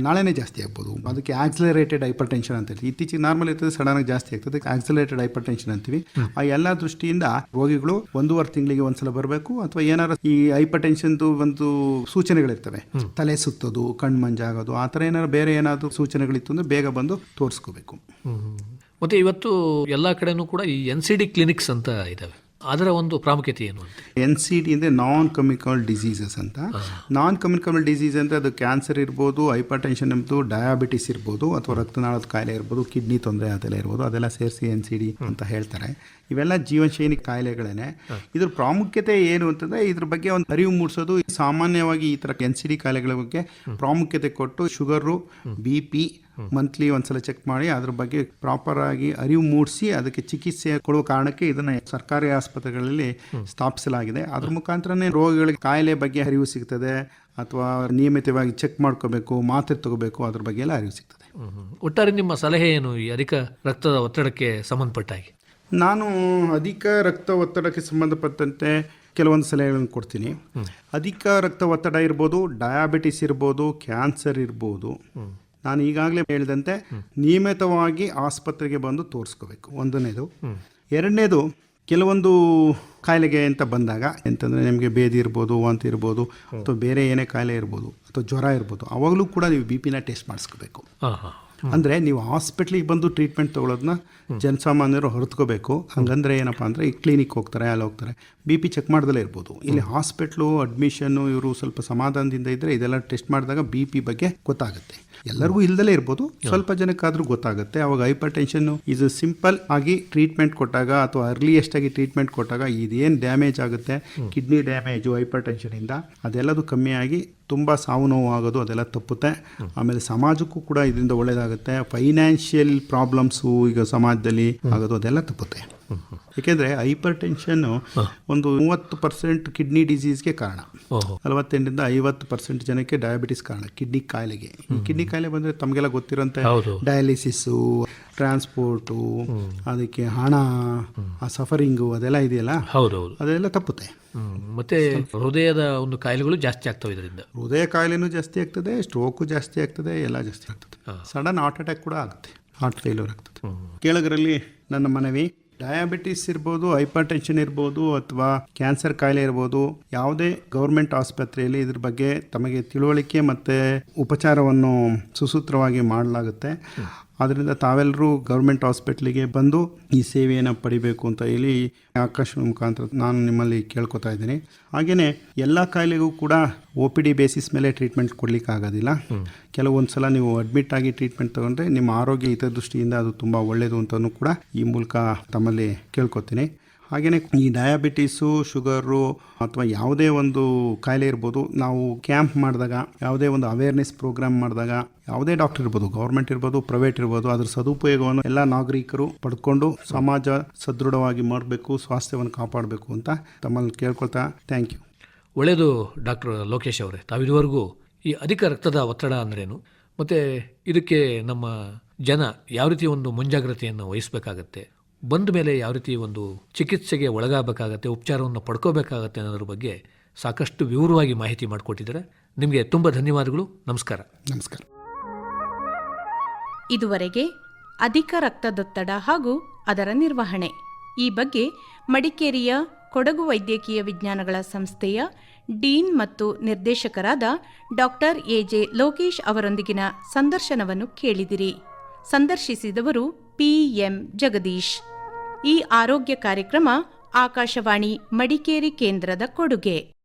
ನಾಳೆನೇ ಜಾಸ್ತಿ ಆಗ್ಬೋದು. ಅದಕ್ಕೆ ಆಕ್ಸಲರೇಟೆಡ್ ಹೈಪರ್ ಟೆನ್ಷನ್ ಅಂತ ಹೇಳ್ತೀವಿ. ಇತ್ತೀಚೆಗೆ ನಾರ್ಮಲ್ ಇರ್ತದೆ, ಸಡನ್ ಆಗಿ ಜಾಸ್ತಿ ಆಗ್ತದೆ, ಆಕ್ಸಲರೇಟೆಡ್ ಹೈಪರ್ ಟೆನ್ಷನ್ ಅಂತೀವಿ. ಆ ಎಲ್ಲ ದೃಷ್ಟಿಯಿಂದ ರೋಗಿಗಳು 1.5 ತಿಂಗಳಿಗೆ ಒಂದ್ಸಲ ಬರಬೇಕು. ಅಥವಾ ಏನಾದ್ರು ಈ ಹೈಪರ್ ಟೆನ್ಷನ್ದು ಒಂದು ಸೂಚನೆಗಳಿರ್ತವೆ, ತಲೆ ಸುತ್ತೋದು, ಕಣ್ಣು ಮಂಜಾಗೋದು, ಆ ಥರ ಏನಾದ್ರು ಬೇರೆ ಏನಾದರೂ ಸೂಚನೆಗಳಿತ್ತು ಅಂದರೆ ಬೇಗ ಬಂದು ತೋರಿಸ್ಕೋಬೇಕು. ಮತ್ತು ಇವತ್ತು ಎಲ್ಲ ಕಡೆನೂ ಕೂಡ ಈ NCD ಕ್ಲಿನಿಕ್ಸ್ ಅಂತ ಇದ್ದಾವೆ. ಅದರ ಒಂದು ಪ್ರಾಮುಖ್ಯತೆ ಏನು ಅಂತ? NCD ಅಂದರೆ ನಾನ್ ಕಮ್ಯುನಿಕಬಲ್ ಡಿಸೀಸಸ್ ಅಂತ. ನಾನ್ ಕಮ್ಯುನಿಕಬಲ್ ಡಿಸೀಸ್ ಅಂದರೆ ಅದು ಕ್ಯಾನ್ಸರ್ ಇರ್ಬೋದು, ಹೈಪರ್ ಟೆನ್ಷನ್ ಇರ್ಬೋದು, ಡಯಾಬಿಟಿಸ್ ಇರ್ಬೋದು, ಅಥವಾ ರಕ್ತನಾಳದ ಕಾಯಿಲೆ ಇರ್ಬೋದು, ಕಿಡ್ನಿ ತೊಂದರೆ ಅದೆಲ್ಲ ಇರ್ಬೋದು, ಅದೆಲ್ಲ ಸೇರಿಸಿ NCD ಅಂತ ಹೇಳ್ತಾರೆ. ಇವೆಲ್ಲ ಜೀವನಶೈಲಿ ಕಾಯಿಲೆಗಳೇ. ಇದ್ರ ಪ್ರಾಮುಖ್ಯತೆ ಏನು ಅಂತಂದರೆ ಇದ್ರ ಬಗ್ಗೆ ಒಂದು ಅರಿವು ಮೂಡಿಸೋದು. ಸಾಮಾನ್ಯವಾಗಿ ಈ ಥರ NCD ಕಾಯಿಲೆಗಳ ಬಗ್ಗೆ ಪ್ರಾಮುಖ್ಯತೆ ಕೊಟ್ಟು ಶುಗರು, BP ಮಂತ್ಲಿ ಒಂದ್ಸಲ ಚೆಕ್ ಮಾಡಿ ಅದ್ರ ಬಗ್ಗೆ ಪ್ರಾಪರ್ ಆಗಿ ಅರಿವು ಮೂಡಿಸಿ ಅದಕ್ಕೆ ಚಿಕಿತ್ಸೆ ಕೊಡುವ ಕಾರಣಕ್ಕೆ ಇದನ್ನು ಸರ್ಕಾರಿ ಆಸ್ಪತ್ರೆಗಳಲ್ಲಿ ಸ್ಥಾಪಿಸಲಾಗಿದೆ. ಅದ್ರ ಮುಖಾಂತರನೇ ರೋಗಿಗಳಿಗೆ ಕಾಯಿಲೆ ಬಗ್ಗೆ ಅರಿವು ಸಿಗ್ತದೆ, ಅಥವಾ ನಿಯಮಿತವಾಗಿ ಚೆಕ್ ಮಾಡ್ಕೋಬೇಕು, ಮಾತ್ರೆ ತಗೋಬೇಕು, ಅದ್ರ ಬಗ್ಗೆ ಎಲ್ಲ ಅರಿವು ಸಿಗ್ತದೆ. ಒಟ್ಟಾರೆ ನಿಮ್ಮ ಸಲಹೆ ಏನು ಈ ಅಧಿಕ ರಕ್ತದ ಒತ್ತಡಕ್ಕೆ ಸಂಬಂಧಪಟ್ಟಾಗಿ? ನಾನು ಅಧಿಕ ರಕ್ತ ಒತ್ತಡಕ್ಕೆ ಸಂಬಂಧಪಟ್ಟಂತೆ ಕೆಲವೊಂದು ಸಲಹೆಗಳನ್ನು ಕೊಡ್ತೀನಿ. ಅಧಿಕ ರಕ್ತ ಒತ್ತಡ ಇರ್ಬೋದು, ಡಯಾಬಿಟಿಸ್ ಇರ್ಬೋದು, ಕ್ಯಾನ್ಸರ್ ಇರ್ಬೋದು. ನಾನು ಈಗಾಗಲೇ ಹೇಳಿದಂತೆ ನಿಯಮಿತವಾಗಿ ಆಸ್ಪತ್ರೆಗೆ ಬಂದು ತೋರಿಸ್ಕೋಬೇಕು, ಒಂದನೇದು. ಎರಡನೇದು, ಕೆಲವೊಂದು ಕಾಯಿಲೆಗೆ ಅಂತ ಬಂದಾಗ ಎಂತಂದರೆ ನಿಮಗೆ ಭೇದಿ ಇರ್ಬೋದು, ವಾಂತಿ ಇರ್ಬೋದು, ಅಥವಾ ಬೇರೆ ಏನೇ ಕಾಯಿಲೆ ಇರ್ಬೋದು, ಅಥವಾ ಜ್ವರ ಇರ್ಬೋದು, ಅವಾಗಲೂ ಕೂಡ ನೀವು BP ಟೆಸ್ಟ್ ಮಾಡಿಸ್ಕೋಬೇಕು. ಅಂದರೆ ನೀವು ಹಾಸ್ಪಿಟ್ಲಿಗೆ ಬಂದು ಟ್ರೀಟ್ಮೆಂಟ್ ತೊಗೊಳೋದನ್ನ ಜನಸಾಮಾನ್ಯರು ಹೊರತ್ಕೋಬೇಕು. ಹಂಗಂದ್ರೆ ಏನಪ್ಪ ಅಂದರೆ ಈ ಕ್ಲಿನಿಕ್ ಹೋಗ್ತಾರೆ, ಅಲ್ಲಿ ಹೋಗ್ತಾರೆ, BP ಚೆಕ್ ಮಾಡ್ದಲೇ ಇರ್ಬೋದು. ಇಲ್ಲಿ ಹಾಸ್ಪಿಟ್ಲು ಅಡ್ಮಿಷನ್ನು ಇವರು ಸ್ವಲ್ಪ ಸಮಾಧಾನದಿಂದ ಇದ್ದರೆ ಇದೆಲ್ಲ ಟೆಸ್ಟ್ ಮಾಡಿದಾಗ BP ಬಗ್ಗೆ ಗೊತ್ತಾಗುತ್ತೆ. ಎಲ್ಲರಿಗೂ ಇಲ್ದಲೇ ಇರ್ಬೋದು, ಸ್ವಲ್ಪ ಜನಕ್ಕಾದರೂ ಗೊತ್ತಾಗುತ್ತೆ. ಅವಾಗ ಹೈಪರ್ ಟೆನ್ಷನ್ನು ಇದು ಸಿಂಪಲ್ ಆಗಿ ಟ್ರೀಟ್ಮೆಂಟ್ ಕೊಟ್ಟಾಗ ಅಥವಾ ಅರ್ಲಿಯೆಸ್ಟ್ ಆಗಿ ಟ್ರೀಟ್ಮೆಂಟ್ ಕೊಟ್ಟಾಗ ಇದೇನು ಡ್ಯಾಮೇಜ್ ಆಗುತ್ತೆ, ಕಿಡ್ನಿ ಡ್ಯಾಮೇಜು ಹೈಪರ್ ಟೆನ್ಷನಿಂದ, ಅದೆಲ್ಲದು ಕಮ್ಮಿಯಾಗಿ ತುಂಬ ಸಾವು ನೋವು ಆಗೋದು ಅದೆಲ್ಲ ತಪ್ಪುತ್ತೆ. ಆಮೇಲೆ ಸಮಾಜಕ್ಕೂ ಕೂಡ ಇದರಿಂದ ಒಳ್ಳೆಯದಾಗುತ್ತೆ. ಫೈನಾನ್ಷಿಯಲ್ ಪ್ರಾಬ್ಲಮ್ಸು ಈಗ ಸಮಾಜದಲ್ಲಿ ಆಗೋದು ಅದೆಲ್ಲ ತಪ್ಪುತ್ತೆ. ಏಕೆಂದರೆ ಹೈಪರ್ ಟೆನ್ಷನ್ನು ಒಂದು 30% ಕಿಡ್ನಿ ಡಿಸೀಸ್ಗೆ ಕಾರಣ, 48ರಿಂದ 50% ಜನಕ್ಕೆ ಡಯಾಬಿಟಿಸ್ ಕಾರಣ, ಕಿಡ್ನಿ ಕಾಯಿಲೆಗೆ. ಈ ಕಿಡ್ನಿ ಕಾಯಿಲೆ ಬಂದರೆ ತಮಗೆಲ್ಲ ಗೊತ್ತಿರೋಂಥ ಡಯಾಲಿಸಿಸ್ಸು, ಟ್ರಾನ್ಸ್ಪೋರ್ಟು, ಅದಕ್ಕೆ ಹಣ, ಆ ಸಫರಿಂಗು ಅದೆಲ್ಲ ಇದೆಯಲ್ಲ, ಅದೆಲ್ಲ ತಪ್ಪುತ್ತೆ. ಮತ್ತೆ ಹೃದಯದ ಒಂದು ಕಾಯಿಲೆಗಳು ಜಾಸ್ತಿ ಆಗ್ತವೆ. ಇದರಿಂದ ಹೃದಯ ಕಾಯಿಲೆನೂ ಜಾಸ್ತಿ ಆಗ್ತದೆ, ಸ್ಟ್ರೋಕು ಜಾಸ್ತಿ ಆಗ್ತದೆ, ಎಲ್ಲ ಜಾಸ್ತಿ ಆಗ್ತದೆ. ಸಡನ್ ಹಾರ್ಟ್ ಅಟ್ಯಾಕ್ ಕೂಡ ಆಗುತ್ತೆ, ಹಾರ್ಟ್ ಫೇಲ್ಯೂರ್ ಆಗ್ತದೆ. ಕೇಳಗರಲ್ಲಿ ನನ್ನ ಮನವಿ, ಡಯಾಬಿಟಿಸ್ ಇರ್ಬೋದು, ಹೈಪರ್ ಟೆನ್ಷನ್ ಇರ್ಬೋದು, ಅಥವಾ ಕ್ಯಾನ್ಸರ್ ಕಾಯಿಲೆ ಇರ್ಬೋದು, ಯಾವುದೇ ಗೌರ್ಮೆಂಟ್ ಆಸ್ಪತ್ರೆಯಲ್ಲಿ ಇದ್ರ ಬಗ್ಗೆ ತಮಗೆ ತಿಳುವಳಿಕೆ ಮತ್ತು ಉಪಚಾರವನ್ನು ಸುಸೂತ್ರವಾಗಿ ಮಾಡಲಾಗುತ್ತೆ. ಆದ್ದರಿಂದ ತಾವೆಲ್ಲರೂ ಗೌರ್ಮೆಂಟ್ ಹಾಸ್ಪಿಟ್ಲಿಗೆ ಬಂದು ಈ ಸೇವೆಯನ್ನು ಪಡಿಬೇಕು ಅಂತ ಹೇಳಿ ಆಕಾಶವಾಣಿ ಮುಖಾಂತರ ನಾನು ನಿಮ್ಮಲ್ಲಿ ಕೇಳ್ಕೊತಾ ಇದ್ದೀನಿ. ಹಾಗೆಯೇ ಎಲ್ಲ ಕಾಯಿಲೆಗೂ ಕೂಡ OPD ಬೇಸಿಸ್ ಮೇಲೆ ಟ್ರೀಟ್ಮೆಂಟ್ ಕೊಡಲಿಕ್ಕೆ ಆಗೋದಿಲ್ಲ. ಕೆಲವೊಂದು ಸಲ ನೀವು ಅಡ್ಮಿಟ್ ಆಗಿ ಟ್ರೀಟ್ಮೆಂಟ್ ತೊಗೊಂಡ್ರೆ ನಿಮ್ಮ ಆರೋಗ್ಯ ಹಿತದೃಷ್ಟಿಯಿಂದ ಅದು ತುಂಬ ಒಳ್ಳೆಯದು ಅಂತಲೂ ಕೂಡ ಈ ಮೂಲಕ ತಮ್ಮಲ್ಲಿ ಕೇಳ್ಕೊತೀನಿ. ಹಾಗೆಯೇ ಈ ಡಯಾಬಿಟೀಸು, ಶುಗರು ಅಥವಾ ಯಾವುದೇ ಒಂದು ಕಾಯಿಲೆ ಇರ್ಬೋದು, ನಾವು ಕ್ಯಾಂಪ್ ಮಾಡಿದಾಗ, ಯಾವುದೇ ಒಂದು ಅವೇರ್ನೆಸ್ ಪ್ರೋಗ್ರಾಮ್ ಮಾಡಿದಾಗ, ಯಾವುದೇ ಡಾಕ್ಟರ್ ಇರ್ಬೋದು, ಗೌರ್ಮೆಂಟ್ ಇರ್ಬೋದು, ಪ್ರೈವೇಟ್ ಇರ್ಬೋದು, ಅದರ ಸದುಪಯೋಗವನ್ನು ಎಲ್ಲ ನಾಗರಿಕರು ಪಡ್ಕೊಂಡು ಸಮಾಜ ಸದೃಢವಾಗಿ ಮಾಡಬೇಕು, ಸ್ವಾಸ್ಥ್ಯವನ್ನು ಕಾಪಾಡಬೇಕು ಅಂತ ತಮ್ಮಲ್ಲಿ ಕೇಳ್ಕೊಳ್ತಾ ಥ್ಯಾಂಕ್ ಯು. ಒಳ್ಳೆಯದು ಡಾಕ್ಟರ್ ಲೋಕೇಶ್ ಅವರೇ, ತಾವಿದುವರೆಗೂ ಈ ಅಧಿಕ ರಕ್ತದ ಒತ್ತಡ ಅಂದ್ರೇನು, ಮತ್ತು ಇದಕ್ಕೆ ನಮ್ಮ ಜನ ಯಾವ ರೀತಿ ಒಂದು ಮುಂಜಾಗ್ರತೆಯನ್ನು ವಹಿಸಬೇಕಾಗತ್ತೆ, ಬಂದ ಮೇಲೆ ಯಾವ ರೀತಿ ಒಂದು ಚಿಕಿತ್ಸೆಗೆ ಒಳಗಾಗಬೇಕಾಗತ್ತೆ, ಉಪಚಾರವನ್ನು ಪಡ್ಕೋಬೇಕಾಗತ್ತೆ ಅನ್ನೋದ್ರ ಬಗ್ಗೆ ಸಾಕಷ್ಟು ವಿವರವಾಗಿ ಮಾಹಿತಿ ಮಾಡಿಕೊಟ್ಟಿದ್ದಾರೆ. ನಿಮಗೆ ತುಂಬ ಧನ್ಯವಾದಗಳು. ನಮಸ್ಕಾರ. ನಮಸ್ಕಾರ. ಇದುವರೆಗೆ ಅಧಿಕ ರಕ್ತದೊತ್ತಡ ಹಾಗೂ ಅದರ ನಿರ್ವಹಣೆ ಈ ಬಗ್ಗೆ ಮಡಿಕೇರಿಯ ಕೊಡಗು ವೈದ್ಯಕೀಯ ವಿಜ್ಞಾನಗಳ ಸಂಸ್ಥೆಯ ಡೀನ್ ಮತ್ತು ನಿರ್ದೇಶಕರಾದ ಡಾಕ್ಟರ್ ಎಜೆ ಲೋಕೇಶ್ ಅವರೊಂದಿಗಿನ ಸಂದರ್ಶನವನ್ನು ಕೇಳಿದಿರಿ. ಸಂದರ್ಶಿಸಿದವರು ಪಿಎಂ ಜಗದೀಶ್. ಈ ಆರೋಗ್ಯ ಕಾರ್ಯಕ್ರಮ ಆಕಾಶವಾಣಿ ಮಡಿಕೇರಿ ಕೇಂದ್ರದ ಕೊಡುಗೆ.